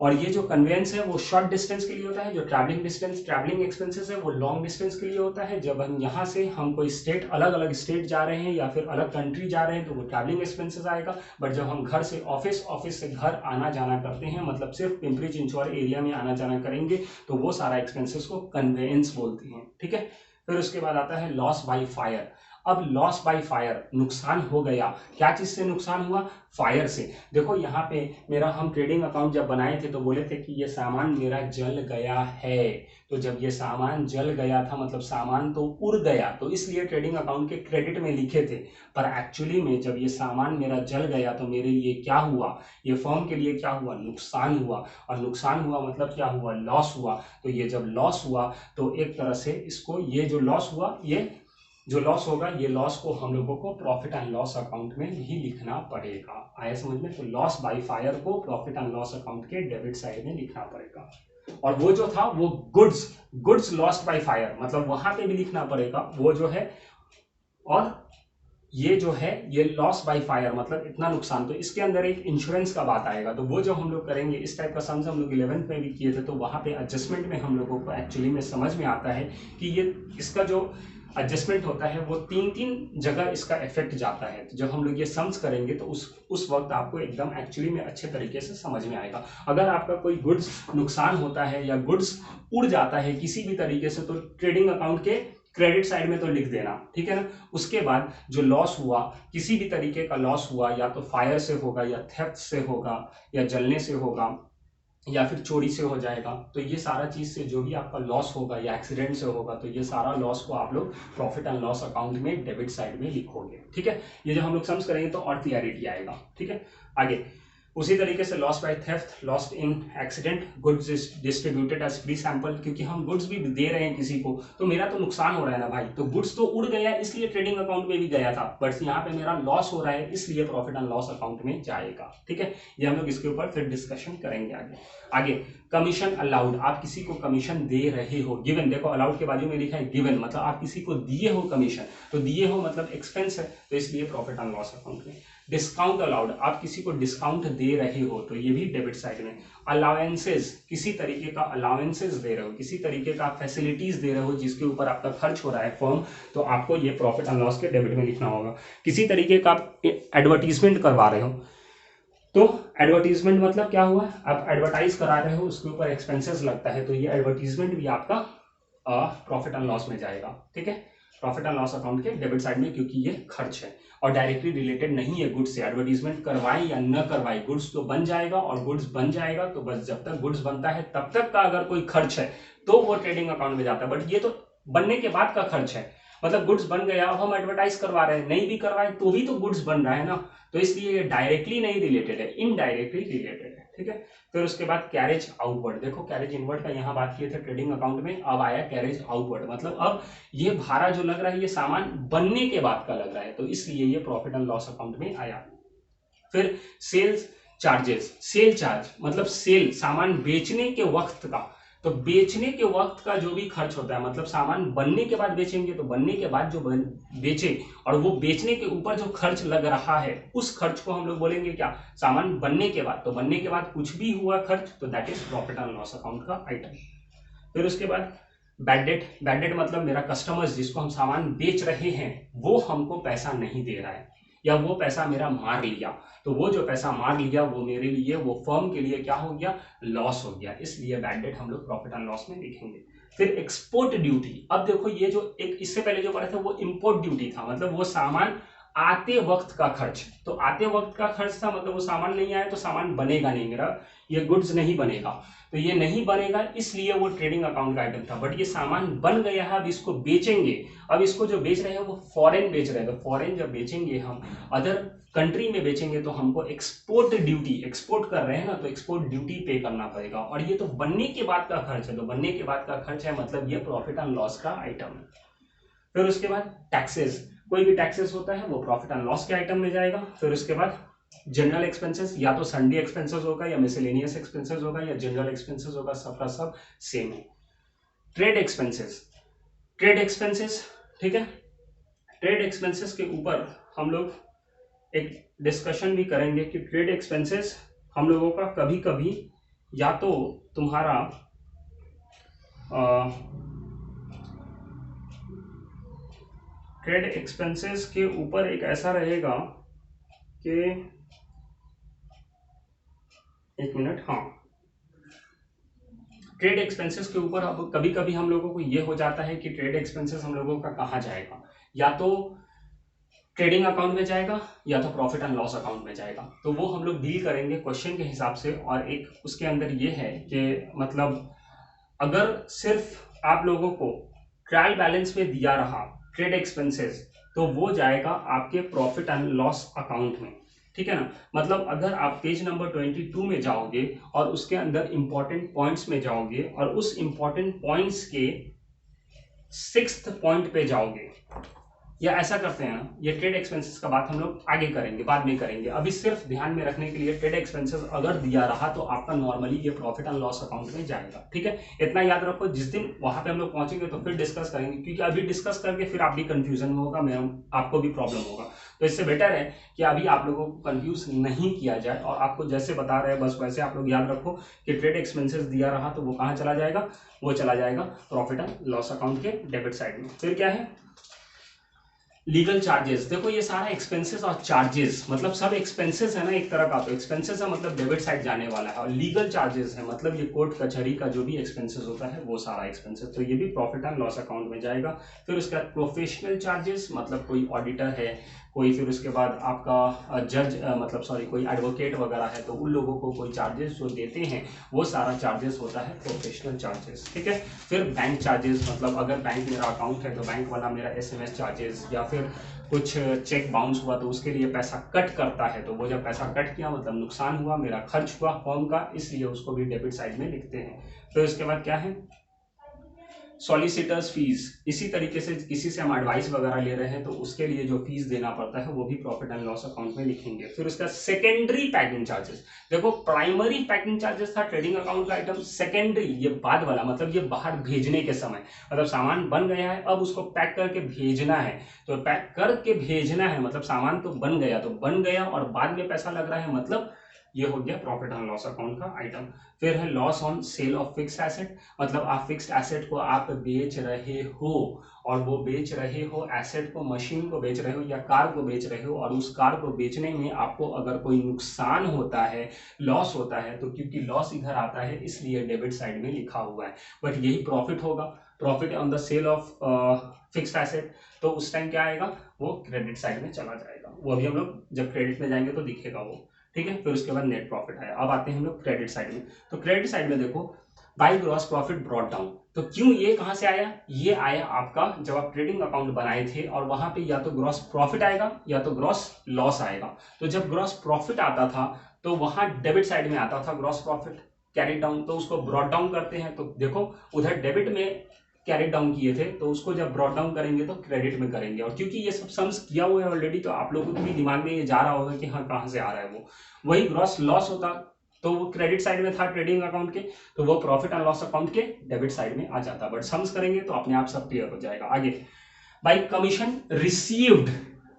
और ये जो कन्वेंस है वो शॉर्ट डिस्टेंस के लिए होता है, जो ट्रैवलिंग एक्सपेंसेस है वो लॉन्ग डिस्टेंस के लिए होता है। जब हम यहाँ से हम कोई स्टेट, अलग अलग स्टेट जा रहे हैं या फिर अलग कंट्री जा रहे हैं तो वो ट्रैवलिंग एक्सपेंसेस आएगा। बट जब हम घर से ऑफिस, ऑफिस से घर आना जाना करते हैं, मतलब सिर्फ पिंपरी चिंचवड़ एरिया में आना जाना करेंगे, तो वो सारा एक्सपेंसेस को कन्वेंस बोलते हैं, ठीक है। फिर उसके बाद आता है लॉस बाय फायर। अब लॉस बाय फायर, नुकसान हो गया, क्या चीज से नुकसान हुआ? फायर से। देखो यहाँ पे मेरा, हम ट्रेडिंग अकाउंट जब बनाए थे तो बोले थे कि ये सामान मेरा जल गया है। तो जब ये सामान जल गया था मतलब सामान तो उड़ गया, तो इसलिए ट्रेडिंग अकाउंट के क्रेडिट में लिखे थे। पर एक्चुअली में जब ये सामान मेरा जल गया तो मेरे लिए क्या हुआ? ये फर्म के लिए क्या हुआ? नुकसान हुआ। और नुकसान हुआ मतलब क्या हुआ? लॉस हुआ। तो ये जब लॉस हुआ तो एक तरह से इसको, ये जो लॉस हुआ, ये जो लॉस होगा, ये लॉस को हम लोगों को प्रॉफिट एंड लॉस अकाउंट में ही लिखना पड़ेगा। आया समझ में? तो लॉस बाय फायर को प्रॉफिट एंड लॉस अकाउंट के डेबिट साइड में लिखना पड़ेगा। और वो जो था वो गुड्स लॉस्ट बाय फायर, मतलब वहां पे भी लिखना पड़ेगा वो जो है। और ये जो है ये लॉस बाय फायर मतलब इतना नुकसान, तो इसके अंदर एक इंश्योरेंस का बात आएगा। तो वो जो हम लोग करेंगे, इस टाइप का सम्स हम लोग 11th में भी किए थे, तो वहां पे एडजस्टमेंट में हम लोगों को एक्चुअली में समझ में आता है कि ये इसका जो एडजस्टमेंट होता है वो तीन जगह इसका इफेक्ट जाता है। तो जब हम लोग ये सम्स करेंगे तो उस वक्त आपको एकदम एक्चुअली में अच्छे तरीके से समझ में आएगा। अगर आपका कोई गुड्स नुकसान होता है या गुड्स उड़ जाता है किसी भी तरीके से, तो ट्रेडिंग अकाउंट के क्रेडिट साइड में तो लिख देना, ठीक है ना। उसके बाद जो लॉस हुआ, किसी भी तरीके का लॉस हुआ, या तो फायर से होगा या थेफ्ट से होगा या जलने से होगा या फिर चोरी से हो जाएगा, तो ये सारा चीज से जो भी आपका लॉस होगा या एक्सीडेंट से होगा, तो ये सारा लॉस को आप लोग प्रॉफिट एंड लॉस अकाउंट में डेबिट साइड में लिखोगे, ठीक है। ये जो हम लोग सम्स करेंगे तो और क्लियरिटी आएगा, ठीक है। आगे उसी तरीके से loss by theft, lost in accident, goods distributed as free sample, क्योंकि हम गुड्स भी दे रहे हैं किसी को, तो मेरा तो नुकसान हो रहा है ना भाई। तो गुड्स तो उड़ गया इसलिए ट्रेडिंग अकाउंट में भी गया था, बट यहाँ पे मेरा लॉस हो रहा है इसलिए प्रॉफिट एंड लॉस अकाउंट में जाएगा, ठीक है। ये हम लोग इसके ऊपर फिर डिस्कशन करेंगे आगे। कमीशन अलाउड, आप किसी को कमीशन दे रहे हो। गिवन, देखो अलाउड के बाजू में लिखा है गिवन, मतलब आप किसी को दिए हो कमीशन, तो दिए हो मतलब एक्सपेंस है, तो इसलिए प्रॉफिट एंड लॉस अकाउंट में। डिस्काउंट अलाउड, आप किसी को डिस्काउंट दे रहे हो, तो ये भी डेबिट साइड में। अलाउंसेस, किसी तरीके का अलाउंसेस दे रहे हो, किसी तरीके का फैसिलिटीज दे रहे हो जिसके ऊपर आपका खर्च हो रहा है फर्म, तो आपको ये प्रॉफिट एंड लॉस के डेबिट में लिखना होगा। किसी तरीके का आप एडवर्टीजमेंट करवा रहे हो, तो एडवर्टीजमेंट मतलब क्या हुआ? आप एडवर्टाइज करा रहे हो, उसके ऊपर एक्सपेंसेस लगता है, तो ये एडवर्टीजमेंट भी आपका प्रॉफिट एंड लॉस में जाएगा, ठीक है। प्रॉफिट एंड लॉस अकाउंट के डेबिट साइड में, क्योंकि ये खर्च है और डायरेक्टली रिलेटेड नहीं है गुड्स से। एडवर्टीजमेंट करवाए या न करवाए, गुड्स तो बन जाएगा, और गुड्स बन जाएगा तो बस जब तक गुड्स बनता है तब तक का अगर कोई खर्च है तो वो ट्रेडिंग अकाउंट में जाता है। बट ये तो बनने के बाद का खर्च है, मतलब गुड्स बन गया, अब हम एडवर्टाइज करवा रहे हैं, नहीं भी करवाए तो भी तो गुड्स बन रहा है ना, तो इसलिए ये डायरेक्टली नहीं रिलेटेड है, इनडायरेक्टली रिलेटेड है, ठीक है। फिर उसके बाद कैरेज आउटवर्ड, देखो कैरेज इनवर्ड का यहाँ बात किए थे ट्रेडिंग अकाउंट में, अब आया कैरेज आउटवर्ड, मतलब अब ये भाड़ा जो लग रहा है ये सामान बनने के बाद का लग रहा है, तो इसलिए ये प्रॉफिट एंड लॉस अकाउंट में आया। फिर सेल्स चार्जेस, सेल चार्ज मतलब सेल, सामान बेचने के वक्त का, तो बेचने के वक्त का जो भी खर्च होता है, मतलब सामान बनने के बाद बेचेंगे तो बनने के बाद जो बेचे और वो बेचने के ऊपर जो खर्च लग रहा है उस खर्च को हम लोग बोलेंगे क्या? सामान बनने के बाद। तो बनने के बाद कुछ भी हुआ खर्च तो that is profit and loss account का आइटम। फिर उसके बाद बैड डेट, बैड डेट मतलब मेरा कस्टमर्स जिसको हम सामान बेच रहे हैं वो हमको पैसा नहीं दे रहा है या वो पैसा मेरा मार लिया, तो वो जो पैसा मार लिया वो मेरे लिए, वो फर्म के लिए क्या हो गया? लॉस हो गया, इसलिए बैड डेट हम लोग प्रॉफिट एंड लॉस में लिखेंगे। फिर एक्सपोर्ट ड्यूटी, अब देखो ये जो एक इससे पहले जो पढ़ा था वो इंपोर्ट ड्यूटी था, मतलब वो सामान आते वक्त का खर्च, तो आते वक्त का खर्च था, मतलब वो सामान नहीं आया तो सामान बनेगा नहीं, मेरा ये गुड्स नहीं बनेगा, तो ये नहीं बनेगा इसलिए वो ट्रेडिंग अकाउंट का आइटम था। बट ये सामान बन गया है, अब इसको बेचेंगे, अब इसको जो बेच रहे हैं वो फॉरेन बेच रहे हैं, तो फॉरेन जब बेचेंगे हम, अदर कंट्री में बेचेंगे तो हमको एक्सपोर्ट ड्यूटी, एक्सपोर्ट कर रहे हैं ना तो एक्सपोर्ट ड्यूटी पे करना पड़ेगा, और ये तो बनने के बाद का खर्च है, तो बनने के बाद का खर्च है मतलब ये प्रॉफिट एंड लॉस का आइटम है। फिर उसके बाद टैक्सेस, कोई भी टैक्सेस होता है वो प्रॉफिट एंड लॉस के आइटम में जाएगा। फिर उसके बाद जनरल एक्सपेंसेस, या तो संडे एक्सपेंसेस होगा या मिसलेनियस एक्सपेंसेस होगा या जनरल एक्सपेंसेस होगा, सबका सब सेम है। ट्रेड एक्सपेंसेस, ट्रेड एक्सपेंसेस, ठीक है, ट्रेड एक्सपेंसेस के ऊपर हम लोग एक डिस्कशन भी करेंगे कि ट्रेड एक्सपेंसेस हम लोगों का कभी कभी या तो तुम्हारा ट्रेड एक्सपेंसेस के ऊपर एक ऐसा रहेगा कि, एक मिनट, हाँ, ट्रेड एक्सपेंसेस के ऊपर अब कभी कभी हम लोगों को ये हो जाता है कि ट्रेड एक्सपेंसेस हम लोगों का कहाँ जाएगा, या तो ट्रेडिंग अकाउंट में जाएगा या तो प्रॉफिट एंड लॉस अकाउंट में जाएगा। तो वो हम लोग डील करेंगे क्वेश्चन के हिसाब से। और एक उसके अंदर ये है कि मतलब अगर सिर्फ आप लोगों को ट्रायल बैलेंस में दिया रहा ट्रेड एक्सपेंसेस, तो वो जाएगा आपके प्रॉफिट एंड लॉस अकाउंट में, ठीक है ना। मतलब अगर आप पेज नंबर 22 में जाओगे और उसके अंदर इंपॉर्टेंट पॉइंट्स में जाओगे और उस इंपॉर्टेंट पॉइंट्स के 6th पॉइंट पे जाओगे, या ऐसा करते हैं ना, ये ट्रेड एक्सपेंसेस का बात हम लोग आगे करेंगे, बाद में करेंगे। अभी सिर्फ ध्यान में रखने के लिए ट्रेड एक्सपेंसेस अगर दिया रहा तो आपका नॉर्मली ये प्रॉफिट एंड लॉस अकाउंट में जाएगा, ठीक है। इतना याद रखो, जिस दिन वहां पे हम लोग पहुंचेंगे तो फिर डिस्कस करेंगे, क्योंकि अभी डिस्कस करके फिर आप भी कंफ्यूजन में होगा, मैं आपको भी प्रॉब्लम होगा। तो इससे बेटर है कि अभी आप लोगों को कंफ्यूज नहीं किया जाए, और आपको जैसे बता रहे हैं बस वैसे आप लोग याद रखो कि ट्रेड एक्सपेंसेस दिया रहा तो वो कहाँ चला जाएगा, वो चला जाएगा प्रॉफिट एंड लॉस अकाउंट के डेबिट साइड में। फिर क्या है, लीगल चार्जेस। देखो ये सारा एक्सपेंसेस और चार्जेस, मतलब सब एक्सपेंसेस है ना एक तरह का, तो एक्सपेंसेस है मतलब डेबिट साइड जाने वाला है, और लीगल चार्जेस है मतलब ये कोर्ट कचहरी का जो भी एक्सपेंसेस होता है वो सारा एक्सपेंसेस, तो ये भी प्रॉफिट एंड लॉस अकाउंट में जाएगा। फिर उसके बाद प्रोफेशनल चार्जेस, मतलब कोई ऑडिटर है कोई, फिर उसके बाद आपका जज मतलब सॉरी कोई एडवोकेट वगैरह है, तो उन लोगों को कोई चार्जेस जो देते हैं वो सारा चार्जेस होता है प्रोफेशनल चार्जेस, ठीक है। फिर बैंक चार्जेस, मतलब अगर बैंक मेरा अकाउंट है तो बैंक वाला मेरा SMS चार्जेस, या फिर कुछ चेक बाउंस हुआ तो उसके लिए पैसा कट करता है, तो वो जब पैसा कट किया मतलब नुकसान हुआ, मेरा खर्च हुआ फॉर्म का, इसलिए उसको भी डेबिट साइड में लिखते हैं। फिर उसके बाद क्या है, सॉलिसिटर्स फीस, इसी तरीके से किसी से हम एडवाइस वगैरह ले रहे हैं तो उसके लिए जो फीस देना पड़ता है वो भी प्रॉफिट एंड लॉस अकाउंट में लिखेंगे। फिर उसका सेकेंडरी पैकिंग चार्जेस, देखो प्राइमरी पैकिंग चार्जेस था ट्रेडिंग अकाउंट का आइटम, सेकेंडरी ये बाद वाला, मतलब ये बाहर भेजने के समय, मतलब सामान बन गया है अब उसको पैक करके भेजना है, तो पैक करके भेजना है मतलब सामान तो बन गया, तो बन गया और बाद में पैसा लग रहा है, मतलब ये हो गया प्रॉफिट एंड लॉस अकाउंट का आइटम। फिर है loss on sale of fixed asset, मतलब आप फिक्स्ड एसेट को आप बेच रहे हो, और वो बेच रहे हो एसेट को, मशीन को बेच रहे हो या कार को बेच रहे हो, और उस कार को बेचने में आपको अगर कोई नुकसान होता है, लॉस होता है, तो क्योंकि लॉस इधर आता है इसलिए डेबिट साइड में लिखा हुआ है, बट यही प्रॉफिट होगा, profit on the sale of fixed asset, तो उस टाइम क्या आएगा, वो क्रेडिट साइड में चला जाएगा। वो अभी हम लोग जब क्रेडिट में जाएंगे तो दिखेगा वो, ठीक है। फिर उसके बाद नेट प्रॉफिट आया। अब आते हैं हम लोग क्रेडिट साइड में। तो क्रेडिट साइड में देखो, by gross profit brought down, तो क्यों ये कहां से आया, ये आया आपका जब आप ट्रेडिंग अकाउंट बनाए थे और वहां पे या तो ग्रॉस प्रॉफिट आएगा या तो ग्रॉस लॉस आएगा। तो जब ग्रॉस प्रॉफिट आता था तो वहां डेबिट साइड में आता था ग्रॉस प्रॉफिट कैरी डाउन, तो उसको ब्रॉट डाउन करते हैं, तो देखो उधर डेबिट में कैरी डाउन किए थे तो उसको जब ब्रॉट डाउन करेंगे तो क्रेडिट में करेंगे, और क्योंकि ये सब सम्स किया हुआ है ऑलरेडी तो आप लोगों के भी दिमाग में ये जा रहा होगा कि हाँ कहां से आ रहा है वो, वही ग्रॉस लॉस होता तो वो क्रेडिट साइड में था ट्रेडिंग अकाउंट के, तो वो प्रॉफिट एंड लॉस अकाउंट के डेबिट साइड में आ जाता, बट सम्स करेंगे तो अपने आप सब क्लियर हो जाएगा। आगे बाई कमीशन रिसीव्ड,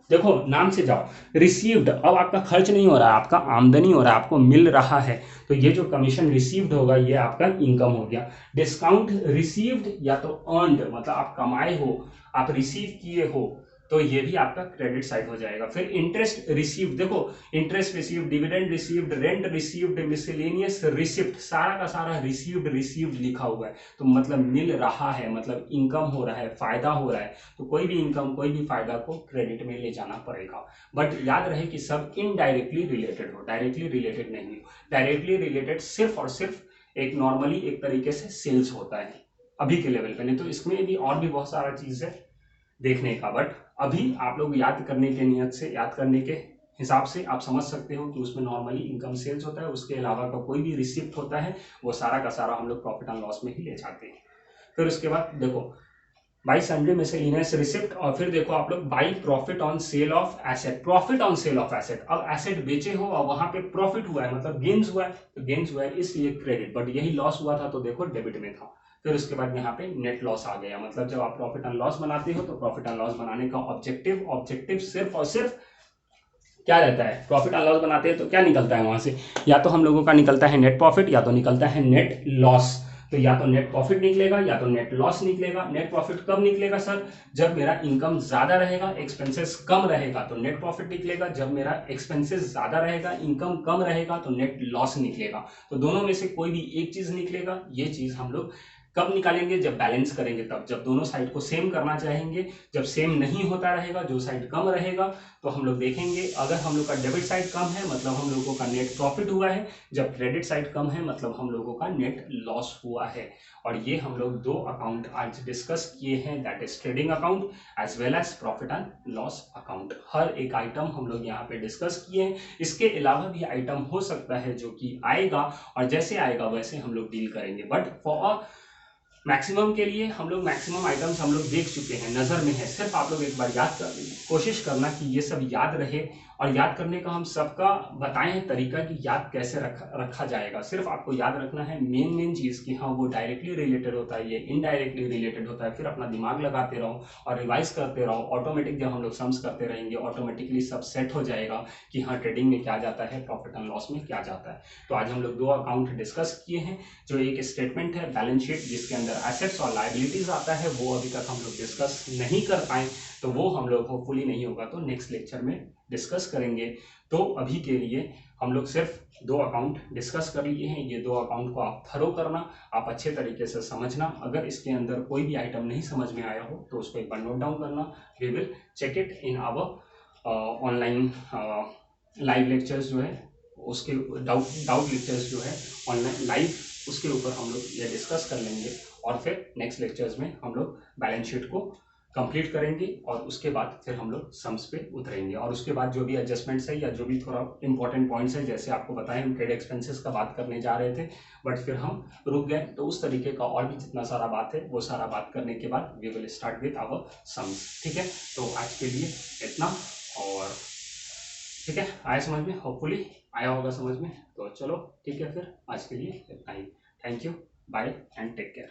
देखो नाम से जाओ, रिसीव्ड, अब आपका खर्च नहीं हो रहा है, आपका आमदनी हो रहा है, आपको मिल रहा है, तो ये जो कमीशन रिसीव्ड होगा ये आपका इनकम हो गया। डिस्काउंट रिसीव्ड या तो अर्नड, मतलब आप कमाए हो, आप रिसीव किए हो, तो ये भी आपका क्रेडिट साइड हो जाएगा। फिर इंटरेस्ट रिसीव्ड, देखो interest received, dividend received, rent received, miscellaneous receipt, सारा का सारा रिसीव्ड रिसीव्ड लिखा हुआ है, तो मतलब मिल रहा है, मतलब इनकम हो रहा है, फायदा हो रहा है, तो कोई भी इनकम कोई भी फायदा को क्रेडिट में ले जाना पड़ेगा। बट याद रहे कि सब इनडायरेक्टली रिलेटेड हो, डायरेक्टली रिलेटेड नहीं हो। डायरेक्टली रिलेटेड सिर्फ और सिर्फ एक नॉर्मली एक तरीके से सेल्स होता है अभी के लेवल पे, नहीं तो इसमें भी और भी बहुत सारा चीज है देखने का, बट अभी आप लोग याद करने के नियत से, याद करने के हिसाब से आप समझ सकते हो कि उसमें नॉर्मली इनकम सेल्स होता है, उसके अलावा का कोई भी रिसिप्ट होता है वो सारा का सारा हम लोग प्रॉफिट एंड लॉस में ही ले जाते हैं। फिर उसके बाद देखो बाई सन्ड्री मिसलेनियस रिसिप्ट, और फिर देखो आप लोग by profit on sale of asset, profit on sale of asset, अब एसेट बेचे हो और वहां पे प्रॉफिट हुआ है मतलब गेन्स हुआ है, तो गेन्स हुआ है इसलिए क्रेडिट, बट यही लॉस हुआ था तो देखो डेबिट में था। फिर उसके बाद यहाँ पे नेट लॉस आ गया, मतलब जब आप प्रॉफिट एंड लॉस बनाते हो तो प्रॉफिट एंड लॉस बनाने का ऑब्जेक्टिव सिर्फ और सिर्फ क्या रहता है, प्रॉफिट एंड लॉस बनाते हैं तो क्या निकलता है वहां से, या तो हम लोगों का निकलता है नेट प्रॉफिट या तो निकलता है नेट लॉस। तो या तो नेट प्रॉफिट निकलेगा या तो नेट लॉस निकलेगा। नेट प्रॉफिट कब निकलेगा सर, जब मेरा इनकम ज्यादा रहेगा एक्सपेंसेस कम रहेगा तो नेट प्रॉफिट निकलेगा। जब मेरा एक्सपेंसेस ज्यादा रहेगा इनकम कम रहेगा तो नेट लॉस निकलेगा। तो दोनों में से कोई भी एक चीज निकलेगा। ये चीज हम लोग कब निकालेंगे, जब बैलेंस करेंगे तब, जब दोनों साइड को सेम करना चाहेंगे। जब सेम नहीं होता रहेगा, जो साइड कम रहेगा, तो हम लोग देखेंगे अगर हम लोग का डेबिट साइड कम है मतलब हम लोगों का नेट प्रॉफिट हुआ है, जब क्रेडिट साइड कम है मतलब हम लोगों का नेट लॉस हुआ है। और ये हम लोग दो अकाउंट आज डिस्कस किए हैं, that is trading account as well as profit and loss account. हर एक आइटम हम लोग यहाँ पे डिस्कस किए हैं। इसके अलावा भी आइटम हो सकता है जो कि आएगा, और जैसे आएगा वैसे हम लोग डील करेंगे। बट फॉर मैक्सिमम के लिए हम लोग मैक्सिमम आइटम्स हम लोग देख चुके हैं, नजर में है। सिर्फ आप लोग एक बार याद कर लीजिए, कोशिश करना कि ये सब याद रहे। और याद करने का हम सबका बताए हैं तरीका कि याद कैसे रखा जाएगा। सिर्फ आपको याद रखना है मेन चीज कि हाँ वो डायरेक्टली रिलेटेड होता है, ये इनडायरेक्टली रिलेटेड होता है। फिर अपना दिमाग लगाते रहो और रिवाइज करते रहो। ऑटोमेटिक जब हम लोग सम्स करते रहेंगे ऑटोमेटिकली सब सेट हो जाएगा कि हाँ ट्रेडिंग में क्या जाता है, प्रॉफिट एंड लॉस में क्या जाता है। तो आज हम लोग दो अकाउंट डिस्कस किए हैं। जो एक स्टेटमेंट है बैलेंस शीट जिसके अंदर एसेट्स और लायबिलिटीज आता है, वो अभी तक हम लोग डिस्कस नहीं कर पाए, तो वो हम लोग होपफुली नहीं होगा तो नेक्स्ट लेक्चर में डिस्कस करेंगे। तो अभी के लिए हम लोग सिर्फ दो अकाउंट डिस्कस कर लिए हैं। ये दो अकाउंट को आप थरो करना, आप अच्छे तरीके से समझना। अगर इसके अंदर कोई भी आइटम नहीं समझ में आया हो तो उसको एक बार नोट डाउन करना। We will check it in our online live lectures जो है, उसके डाउट लेक्चर्स जो है ऑनलाइन लाइव, उसके ऊपर हम लोग ये डिस्कस कर लेंगे। और फिर नेक्स्ट लेक्चर्स में हम लोग बैलेंस शीट को कंप्लीट करेंगे और उसके बाद फिर हम लोग सम्स पे उतरेंगे। और उसके बाद जो भी एडजस्टमेंट्स है या जो भी थोड़ा इंपॉर्टेंट पॉइंट्स है, जैसे आपको बताएं हम ट्रेड एक्सपेंसेस का बात करने जा रहे थे बट फिर हम रुक गए, तो उस तरीके का और भी जितना सारा बात है वो सारा बात करने के बाद we will start with our sums. ठीक है, तो आज के लिए इतना। और ठीक है, आया समझ में, होपफुली आया होगा समझ में। तो चलो ठीक है, फिर आज के लिए इतना ही। Thank you, bye and take care.